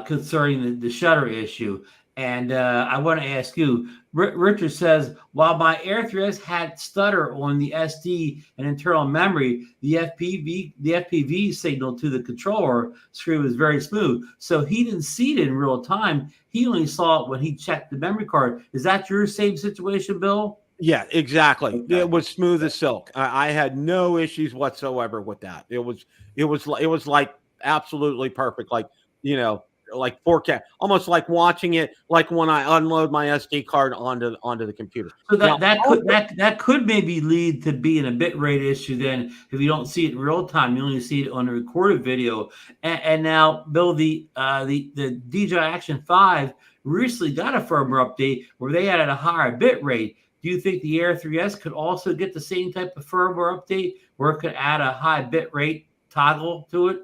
concerning the shutter issue. And I want to ask you, Richard says, while my A3S had stutter on the SD and internal memory, the FPV signal to the controller screen was very smooth. So he didn't see it in real time. He only saw it when he checked the memory card. Is that your same situation, Bill? Yeah, exactly. Okay. It was smooth as silk. I had no issues whatsoever with that. It was like absolutely perfect. Like, you know, like 4K, almost like watching it like when I unload my SD card onto the computer. So that could maybe lead to being a bit rate issue. Then, if you don't see it in real time, you only see it on a recorded video. And now, Bill, the DJI Action 5 recently got a firmware update where they added a higher bit rate. Do you think the A3S could also get the same type of firmware update where it could add a high bit rate toggle to it?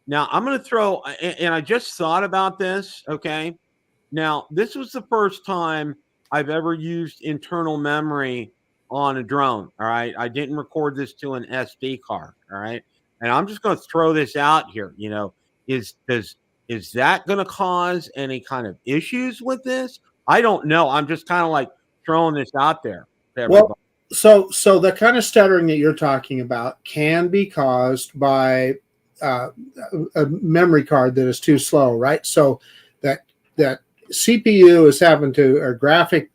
Now I'm going to throw, and I just thought about this. Okay. Now, this was the first time I've ever used internal memory on a drone. All right. I didn't record this to an SD card. All right. And I'm just going to throw this out here. You know, is that going to cause any kind of issues with this? I don't know. I'm just kind of like throwing this out there. Well, so the kind of stuttering that you're talking about can be caused by a memory card that is too slow, right? So that CPU is having to, or graphic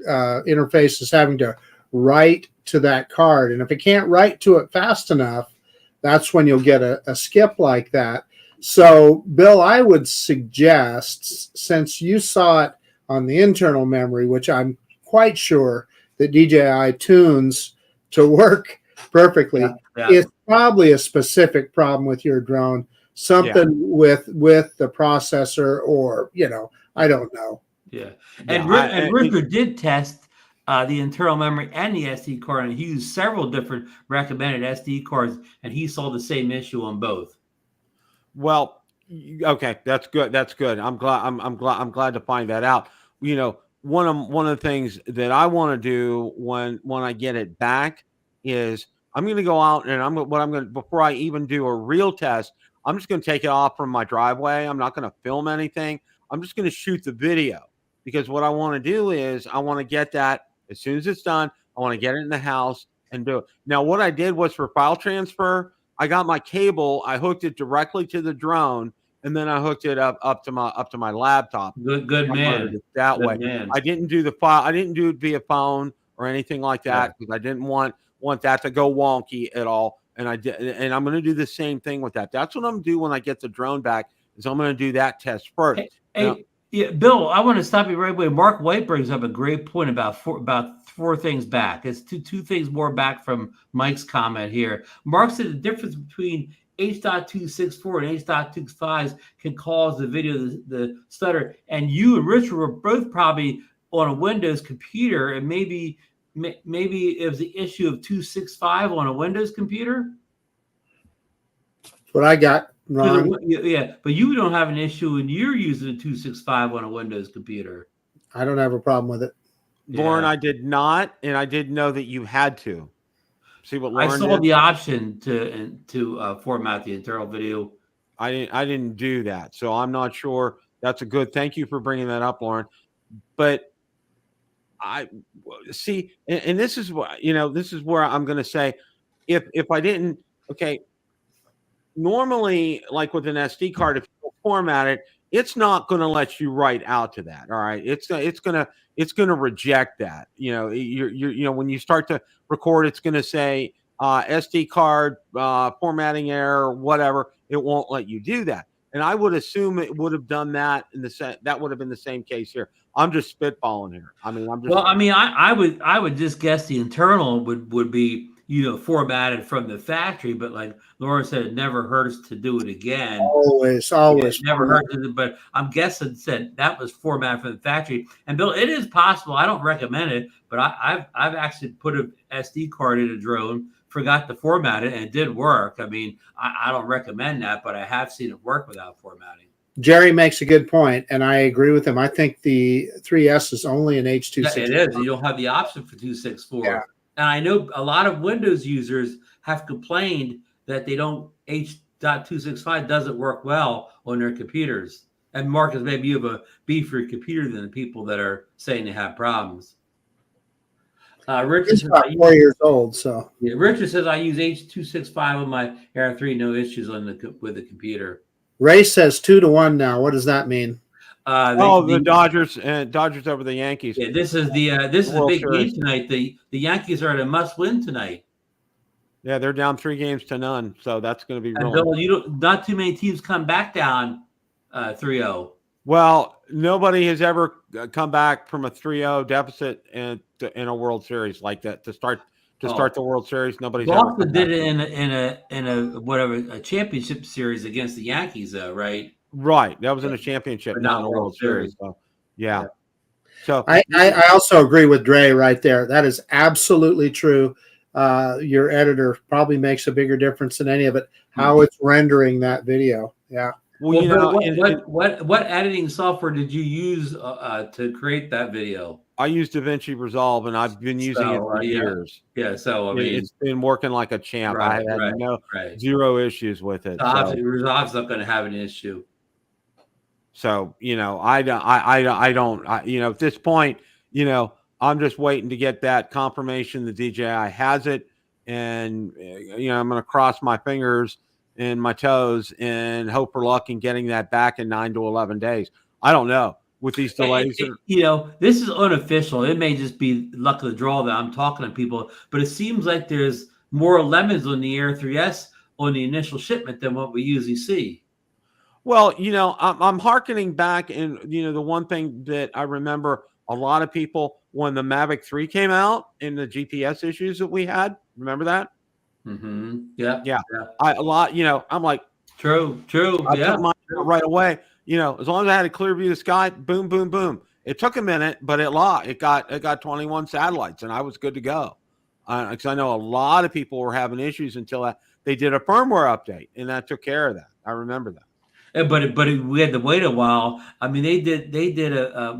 interface is having to write to that card. And if it can't write to it fast enough, that's when you'll get a skip like that. So, Bill, I would suggest, since you saw it on the internal memory, which I'm quite sure that DJI tunes to work perfectly, it's probably a specific problem with your drone, something with the processor, or, you know, I don't know. Yeah. And Richard did test the internal memory and the SD card, and he used several different recommended SD cards, and he saw the same issue on both. Well, okay, that's good. That's good. I'm glad to find that out. You know, one of the things that I want to do when I get it back is I'm going to go out and before I even do a real test, I'm just going to take it off from my driveway. I'm not going to film anything. I'm just going to shoot the video, because what I want to do is I want to get that as soon as it's done. I want to get it in the house and do it. Now, what I did was for file transfer, I got my cable, I hooked it directly to the drone, and then I hooked it up to my laptop. Good man. That way. I didn't do the file. I didn't do it via phone or anything like that, because I didn't want that to go wonky at all. And I did, and I'm going to do the same thing with that. That's what I'm going to do when I get the drone back. Is I'm going to do that test first. Yeah, Bill, I want to stop you right away. Mark White brings up a great point about four things back. It's two things more back from Mike's comment here. Mark said the difference between H.264 and H.25 can cause the video the stutter. And you and Richard were both probably on a Windows computer, and maybe it was the issue of 265 on a Windows computer. That's what I got. Wrong. Yeah, but you don't have an issue when you're using a 265 on a Windows computer. I don't have a problem with it. Lauren, I did not, and I didn't know that you had to. See what Lauren I saw the option to format the internal video. I didn't do that, so I'm not sure. That's a good. Thank you for bringing that up, Lauren. But I see, and this is what this is where I'm going to say, if I didn't, okay, normally, like with an SD card, if you format it, it's not going to let you write out to that. All right, it's gonna reject that. You know, when you start to record, it's going to say SD card formatting error, whatever. It won't let you do that. And I would assume it would have done that that would have been the same case here. I'm just spitballing here. I mean, I would just guess the internal would be, you know, formatted from the factory, but like Laura said, it never hurts to do it again. Always It never hurts to do, but I'm guessing said that was formatted from the factory. And Bill, it is possible. I don't recommend it, but I've actually put an SD card in a drone, forgot to format it, and it did work. I mean, I don't recommend that, but I have seen it work without formatting. Jerry makes a good point, and I agree with him. I think the 3S is only an H.264. Yeah, it is. You don't have the option for 264. Yeah. And I know a lot of Windows users have complained that they don't H.265 doesn't work well on their computers. And Marcus, maybe you have a beefier computer than the people that are saying they have problems. Richard says, about 4 years old, so yeah, Richard says I use H.265 on my Air 3, no issues with the computer. Ray says 2-1 now. What does that mean? The Dodgers over the Yankees. Yeah, this is a big game tonight. The Yankees are at a must-win tonight. Yeah, they're down 3-0, so that's going to be real. Bill, not too many teams come back down 3-0. Well, nobody has ever come back from a 3-0 deficit in a World Series like that to start the World Series. Nobody's Boston ever did it in a championship series against the Yankees, though, right? Right, that was in a championship, not in a World Series. So, yeah. So I also agree with Dre right there. That is absolutely true. Your editor probably makes a bigger difference than any of it. How it's rendering that video, yeah. Well, you know, what editing software did you use to create that video? I used DaVinci Resolve, and I've been using it for years. Yeah, so I mean, it's been working like a champ. Right, I had zero issues with it. Resolve's not going to have an issue. So you know, I don't. You know, at this point, you know, I'm just waiting to get that confirmation the DJI has it, and you know, I'm going to cross my fingers and my toes and hope for luck in getting that back in 9 to 11 days. I don't know with these delays. You know, this is unofficial. It may just be luck of the draw that I'm talking to people, but it seems like there's more lemons on the Air 3S on the initial shipment than what we usually see. Well, you know, I'm hearkening back, and you know, the one thing that I remember a lot of people when the Mavic 3 came out and the GPS issues that we had. Remember that? Mm-hmm. Yeah. You know, I'm like, true. I took mine right away. You know, as long as I had a clear view of the sky, boom, boom, boom. It took a minute, but it got 21 satellites, and I was good to go. Because I know a lot of people were having issues until they did a firmware update, and that took care of that. I remember that. But we had to wait a while. I mean, they did a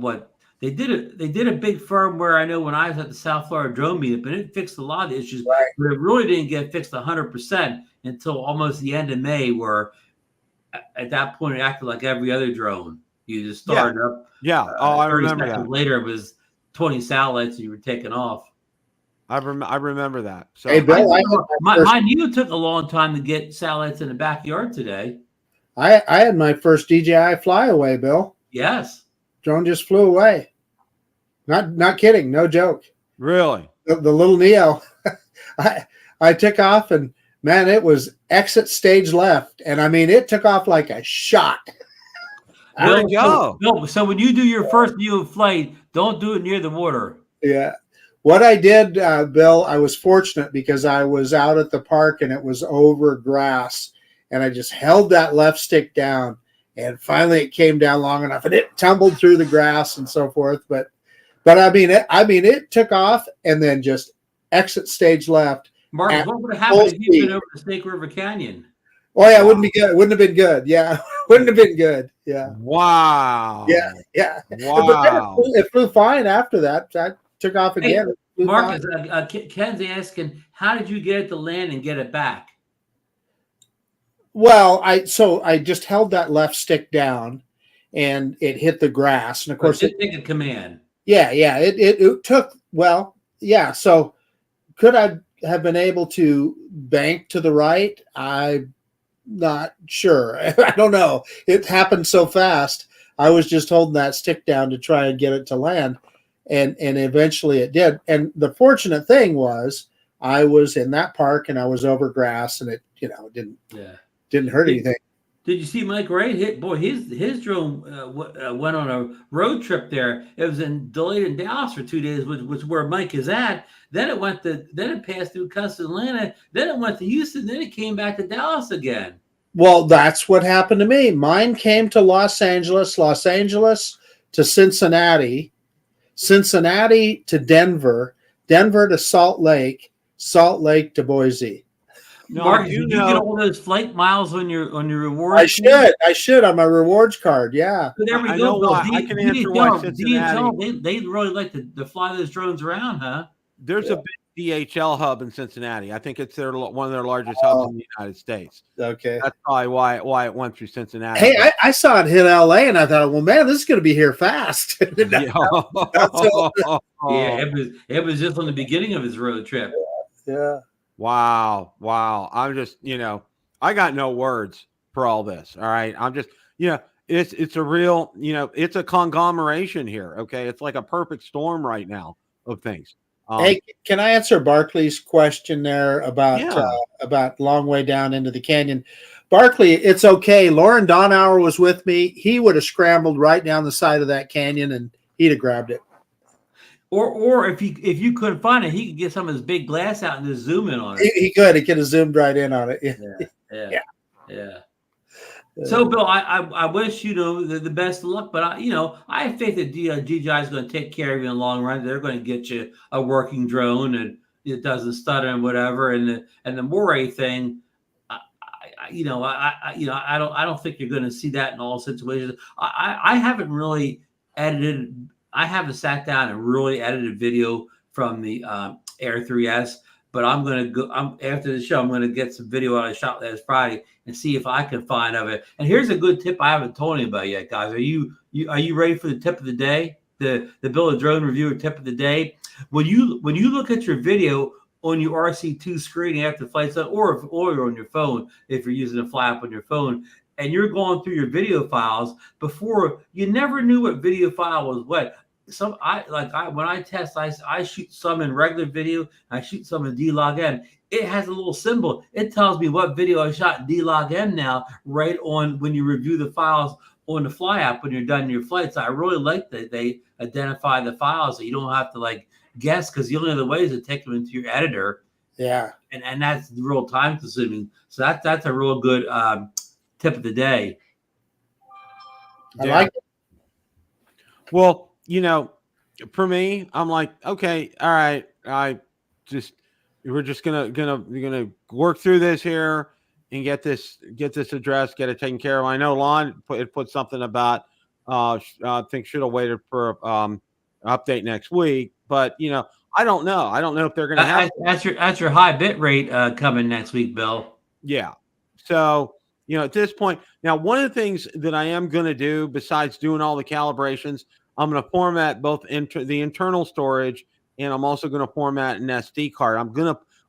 big firmware. I know when I was at the South Florida drone meetup, and it fixed a lot of the issues, right. But it really didn't get fixed 100% until almost the end of May, where at that point it acted like every other drone. You just started up. Yeah. I remember that. Later it was 20 satellites and you were taking off. I remember that. So hey, Bill, my Neo took a long time to get satellites in the backyard today. I had my first DJI flyaway, Bill. Yes. Drone just flew away. Not kidding. No joke. Really? The little Neo. I took off, and man, it was exit stage left. And I mean, it took off like a shot. There you go. So when you do your first Neo flight, don't do it near the water. Yeah. What I did, Bill, I was fortunate because I was out at the park and it was over grass. And I just held that left stick down, and finally it came down long enough, and it tumbled through the grass and so forth. But I mean, it took off and then just exit stage left. Mark, what would have happened if you'd been over the Snake River Canyon? Oh yeah, wouldn't be good. Wouldn't have been good. Yeah, wouldn't have been good. Yeah. Wow. Yeah. Wow. But it flew fine after that. I took off again. Hey, Marcus, Ken's asking, how did you get it to land and get it back? Well, I just held that left stick down, and it hit the grass, and of course it took a command. Yeah, it took. Well, yeah. So could I have been able to bank to the right. I'm not sure. I don't know. It happened so fast. I was just holding that stick down to try and get it to land, and eventually it did. And the fortunate thing was I was in that park and I was over grass, and it didn't hurt anything. Did you see Mike Wright? His drone went on a road trip there. It was delayed in Dallas for 2 days, which is where Mike is at. Then it passed through Custom Atlanta. Then it went to Houston. Then it came back to Dallas again. Well, that's what happened to me. Mine came to Los Angeles to Cincinnati, Cincinnati to Denver, Denver to Salt Lake to Boise. No, Mark, did you get all those flight miles on your reward? I should on my rewards card. Yeah. So there we go. Bill. I can answer why Cincinnati. They really like to fly those drones around, huh? There's a big DHL hub in Cincinnati. I think it's one of their largest hubs in the United States. Okay. That's probably why it went through Cincinnati. Hey, I saw it hit LA and I thought, well, man, this is going to be here fast. Yeah, it was just on the beginning of his road trip. Yeah. Wow. I'm just, I got no words for all this. All right. I'm just, it's a real, it's a conglomeration here. Okay. It's like a perfect storm right now of things. Hey, can I answer Barkley's question there about long way down into the canyon? Barkley, it's okay. Lauren Donauer was with me. He would have scrambled right down the side of that canyon and he'd have grabbed it. Or if you couldn't find it, he could get some of his big glass out and just zoom in on it. He could have zoomed right in on it. Yeah. So, Bill, I wish the best of luck, but I have faith that DJI is going to take care of you in the long run. They're going to get you a working drone and it doesn't stutter and whatever. And the Moray thing, I don't think you're going to see that in all situations. I haven't really edited. I haven't sat down and really edited video from the Air 3S, but I'm going to go. After the show, I'm going to get some video I shot last Friday and see if I can find of it. And here's a good tip I haven't told anybody yet, guys. Are you ready for the tip of the day? The Bill of Drone Reviewer tip of the day. When you look at your video on your RC2 screen after the flight's done, or you're on your phone if you're using a fly app on your phone, and you're going through your video files, before you never knew what video file was what. When I test, I shoot some in regular video, I shoot some in D-Log-M. It has a little symbol. It tells me what video I shot in D-Log-M now, right on when you review the files on the fly app when you're done your flights. I really like that they identify the files so you don't have to guess, because the only other way is to take them into your editor. Yeah. And that's real time consuming. So that's a real good tip of the day. I like it. Well, for me, I'm like, okay, all right. We're just gonna work through this here and get this addressed, get it taken care of. I know Lon put something about I think should have waited for update next week, but I don't know. I don't know if they're gonna have that's your high bit rate coming next week, Bill. Yeah. So at this point, now one of the things that I am gonna do besides doing all the calibrations, I'm going to format both the internal storage, and I'm also going to format an SD card. And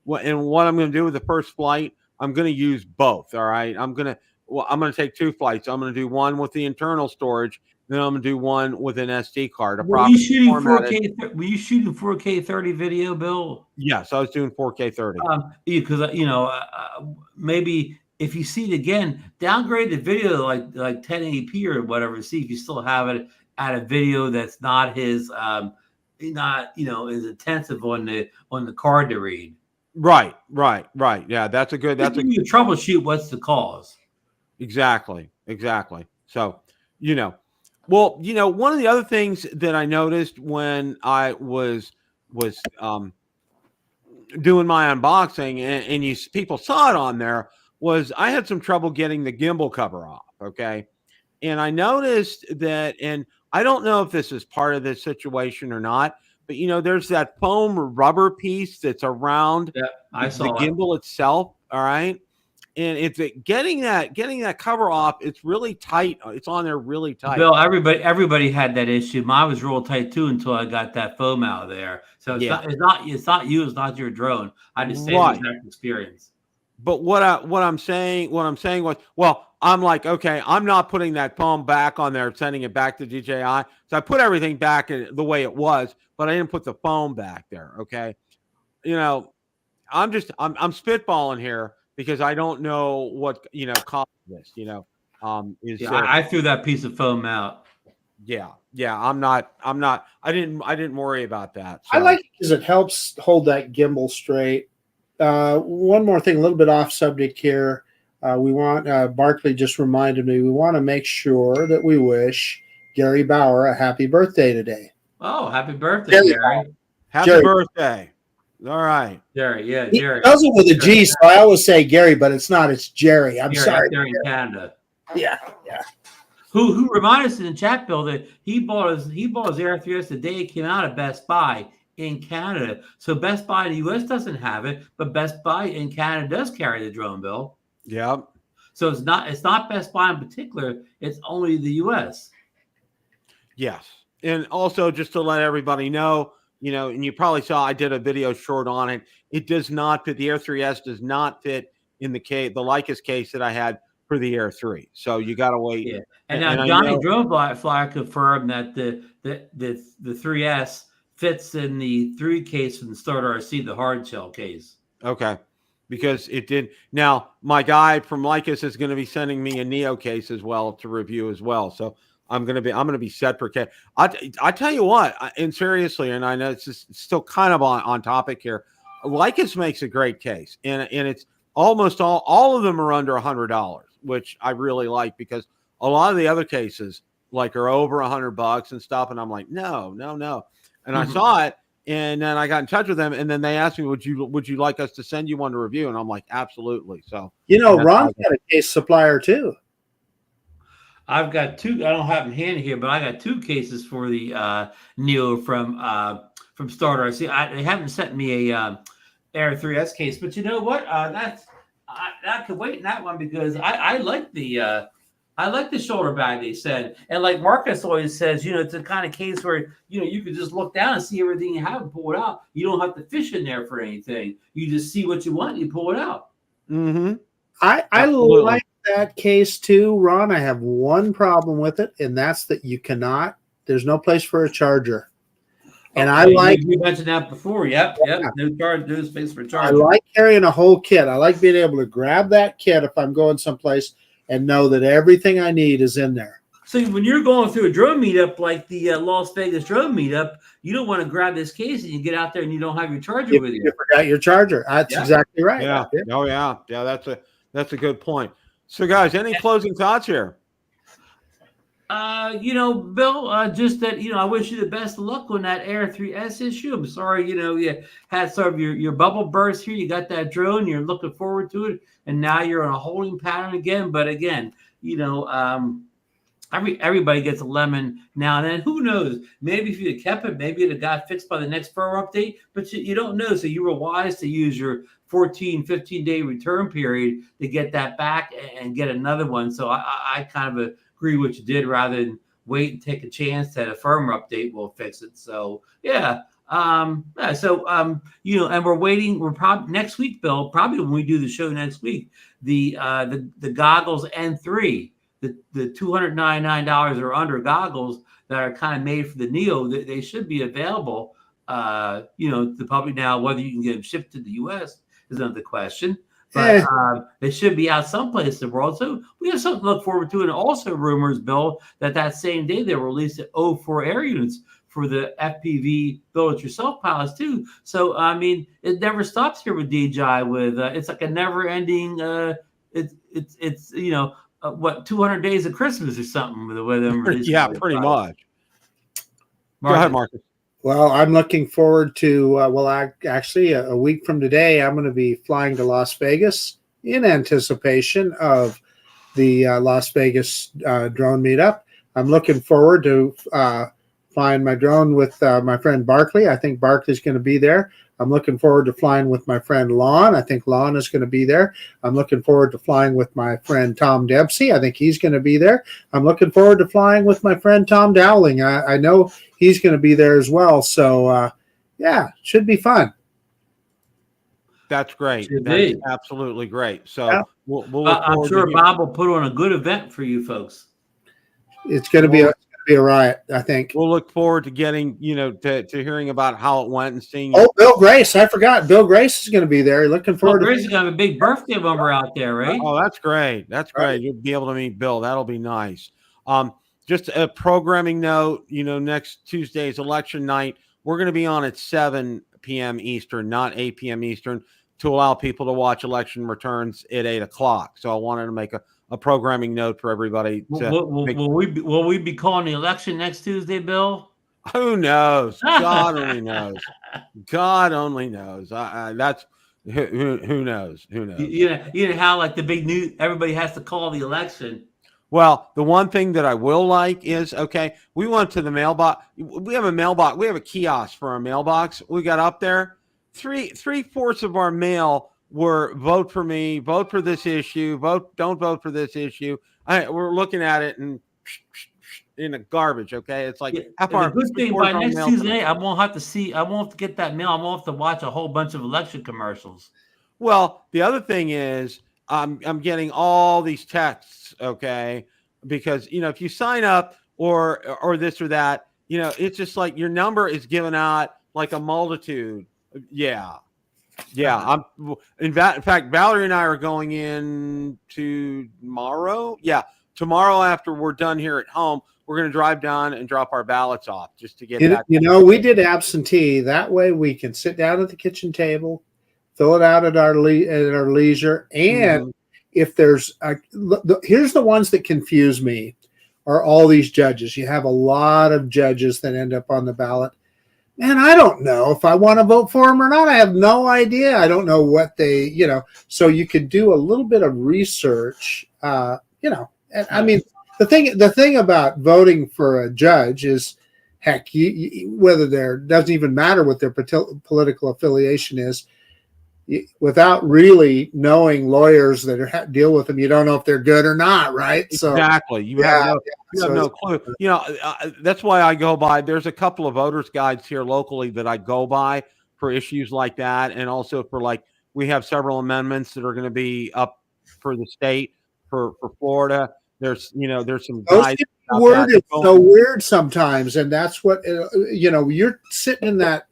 what I'm going to do with the first flight, I'm going to use both. All right. I'm going to take 2 flights. I'm going to do one with the internal storage. Then I'm going to do one with an SD card. Were you shooting 4K? Were you shooting 4K 30 video, Bill? Yes, I was doing 4K 30. Because maybe if you see it again, downgrade the video to like 1080p or whatever. See if you still have it at a video that's not his as intensive on the card to read. Right. Yeah, that's a good. You troubleshoot what's the cause. Exactly. So, well, one of the other things that I noticed when I was doing my unboxing, and people saw it on there, was I had some trouble getting the gimbal cover off. Okay. And I noticed that, and I don't know if this is part of this situation or not, but there's that foam rubber piece that's around the gimbal itself. All right. and it's getting that cover off. It's really tight. It's on there really tight. Bill, everybody had that issue. Mine was real tight too until I got that foam out of there. So it's not you. It's not your drone. I just say right. that experience. But what I'm saying was, well, I'm like, okay, I'm not putting that foam back on there, sending it back to DJI. So I put everything back in the way it was, but I didn't put the foam back there. Okay, I'm spitballing here because I don't know what caused this. I threw that piece of foam out. Yeah. I didn't worry about that. So. I like it because it helps hold that gimbal straight. One more thing, a little bit off subject here. We want Barkley just reminded me we want to make sure that we wish Gary Bauer a happy birthday today. Oh, happy birthday, Gary! Happy birthday! All right, Jerry. Yeah, he Jerry. does it with a G, so I always say Gary, but it's not. It's Jerry. I'm sorry. There in Canada. Yeah. Who reminded us in the chat, Bill, that he bought his A3S the day it came out at Best Buy in Canada. So Best Buy in the US doesn't have it, but Best Buy in Canada does carry the drone, Bill. Yeah. So it's not Best Buy in particular, it's only the US. Yes. And also just to let everybody know, and you probably saw I did a video short on it. It does not fit. The A3S does not fit in the Lycus case that I had for the Air 3. So you got to wait. Yeah. And now Johnny Drone Flyer confirmed that the 3S fits in the 3 case from the Starter RC, the hard shell case. Okay. Because it did. Now, my guy from Lycus is going to be sending me a Neo case as well to review as well. So I'm going to be set for case. I tell you what, and seriously, and I know it's still kind of on topic here. Lycus makes a great case, and it's almost all of them are under $100, which I really like because a lot of the other cases are over $100 and stuff. And I'm like, no. And I saw it, and then I got in touch with them, and then they asked me, would you like us to send you one to review? And I'm like, absolutely. So Ron's got a case supplier too. I've got 2. I don't have them handy here, but I got 2 cases for the Neo from Starter. They haven't sent me a Air 3S case, but you know what? I could wait in that one because I like the shoulder bag they said, and like Marcus always says, it's the kind of case where you can just look down and see everything you have and pull it out. You don't have to fish in there for anything. You just see what you want and you pull it out. Mm-hmm. I like that case too, Ron. I have one problem with it, and that's that there's no place for a charger. And you mentioned that before. Yep. No space for a charger. I like carrying a whole kit. I like being able to grab that kit if I'm going someplace and know that everything I need is in there. So when you're going through a drone meetup like the Las Vegas drone meetup, you don't want to grab this case and you get out there and you don't have your charger with you. You forgot your charger. That's exactly right. Yeah. Oh yeah. Yeah. That's a good point. So guys, any closing thoughts here? Bill, just that, I wish you the best of luck on that Air 3S issue. I'm sorry, you had some of your bubble burst here. You got that drone. You're looking forward to it. And now you're on a holding pattern again. But again, everybody gets a lemon now and then. Who knows? Maybe if you had kept it, maybe it had got fixed by the next firmware update. But you don't know. So you were wise to use your 15-day return period to get that back and get another one. So I kind of agree what you did rather than wait and take a chance that a firmware update will fix it. So and we're waiting. We're probably next week, Bill, probably when we do the show next week, the Goggles N3, the $299 or under goggles that are kind of made for the Neo, they should be available to the public now. Whether you can get them shipped to the US is another question. But they should be out someplace in the world. So we have something to look forward to. And also rumors, Bill, that same day they released the O4 Air units for the FPV build-it-yourself pilots too. So, it never stops here with DJI with it's like a never-ending, 200 days of Christmas or something with them. Yeah, pretty much. Go ahead, Marcus. Well, I'm looking forward to, actually, a week from today, I'm going to be flying to Las Vegas in anticipation of the Las Vegas drone meetup. I'm looking forward to flying my drone with my friend Barkley. I think Barkley's going to be there. I'm looking forward to flying with my friend Lon. I think Lon is going to be there. I'm looking forward to flying with my friend Tom Dempsey. I think he's going to be there. I'm looking forward to flying with my friend Tom Dowling. I know he's going to be there as well. So, yeah, should be fun. That's great. Should That's be. absolutely great. So Yeah. we'll look I'm forward sure to Bob will put on a good event for you folks. It's going to be a riot, I think. We'll look forward to getting, to hearing about how it went and seeing. Oh, Bill Grace. I forgot. Bill Grace is going to be there. Looking forward Bill to Grace is going to have a big birthday bumper out there, right? Oh, that's great. That's great. You'll be able to meet Bill. That'll be nice. Just a programming note, next Tuesday's election night. We're going to be on at 7 p.m. Eastern, not 8 p.m. Eastern, to allow people to watch election returns at 8 o'clock. So I wanted to make a programming note for everybody. Will we be calling the election next Tuesday, Bill? Who knows? God only knows. God only knows. That's who knows. Who knows? You know how like the big news, everybody has to call the election. Well, the one thing that I will like is, we went to the mailbox. We have a mailbox. We have a kiosk for our mailbox. We got up there. Three-fourths of our mail were vote for me, vote for this issue, don't vote for this issue. We're looking at it and in the garbage. Okay, it's like the good thing by next Tuesday, I won't have to get that mail. I won't have to watch a whole bunch of election commercials. Well, the other thing is, I'm getting all these texts, okay, because if you sign up or this or that, it's just like your number is given out like a multitude. Yeah. In fact, Valerie and I are going in tomorrow. Yeah, tomorrow after we're done here at home, we're going to drive down and drop our ballots off just to get back. We did absentee. That way we can sit down at the kitchen table, fill it out at our leisure. And if there's here's the ones that confuse me are all these judges. You have a lot of judges that end up on the ballot. And I don't know if I want to vote for them or not. I have no idea. I don't know what they, so you could do a little bit of research, and I mean, the thing about voting for a judge is, heck, whether there doesn't even matter what their political affiliation is. Without really knowing lawyers that deal with them, you don't know if they're good or not, right? So exactly, you have no clue. That's why I go by. There's a couple of voters' guides here locally that I go by for issues like that, and also for we have several amendments that are going to be up for the state for Florida. There's some guides. The word is so weird sometimes, and that's what you're sitting in that.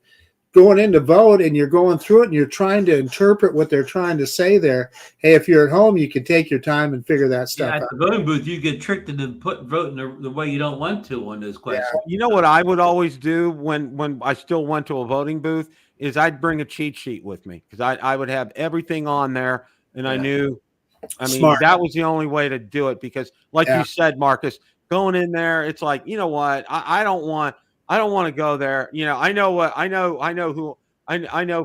Going in to vote and you're going through it and you're trying to interpret what they're trying to say there. Hey, if you're at home, you can take your time and figure that stuff out. At the voting booth, you get tricked into voting the way you don't want to on those questions. Yeah. You know what I would always do when I still went to a voting booth is I'd bring a cheat sheet with me because I would have everything on there and I knew, Smart. That was the only way to do it because like you said, Marcus, going in there, it's like, you know what, I don't want to go there. I know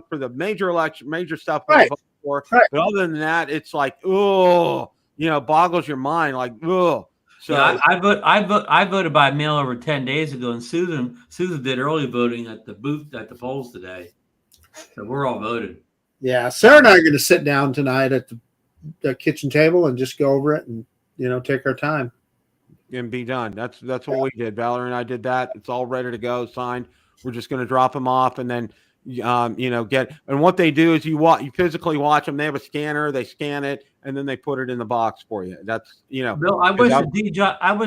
for the major election, major stuff I vote for. Right. But other than that, it's like, boggles your mind. Like, oh. So I voted by mail over 10 days ago, and Susan did early voting at the booth at the polls today. So we're all voted. Yeah, Sarah and I are going to sit down tonight at the kitchen table and just go over it and take our time. And be done. That's what we did. Valerie and I did that. It's all ready to go, signed. We're just going to drop them off and then, get. And what they do is you physically watch them. They have a scanner. They scan it and then they put it in the box for you. That's Bill, I wish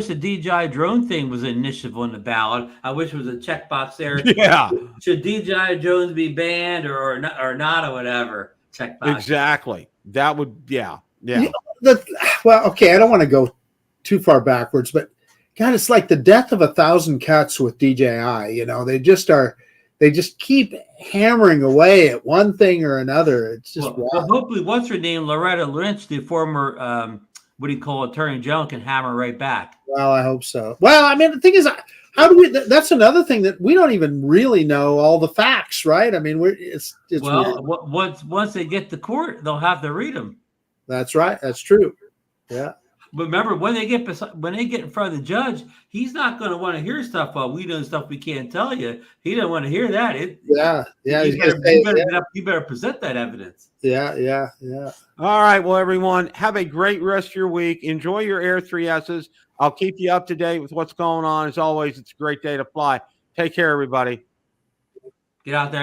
the DJI drone thing was an initiative on the ballot. I wish there was a checkbox there. Yeah. Should DJI drones be banned or not or whatever? Checkbox. Exactly. That would. Yeah. Well, okay. I don't want to go too far backwards, but God, it's like the death of 1,000 cuts with DJI. They just keep hammering away at one thing or another. It's just hopefully, what's her name, Loretta Lynch, the former Attorney General, can hammer right back. Well, I hope so. Well, I mean, the thing is, how do we? That's another thing that we don't even really know all the facts, right? I mean, it's weird. Once they get to court, they'll have to read them. That's right. That's true. Yeah. But remember, when they get in front of the judge, he's not going to want to hear stuff. We know stuff we can't tell you. He doesn't want to hear that. Yeah. You better present that evidence. Yeah. All right. Well, everyone, have a great rest of your week. Enjoy your Air 3Ss. I'll keep you up to date with what's going on. As always, it's a great day to fly. Take care, everybody. Get out there.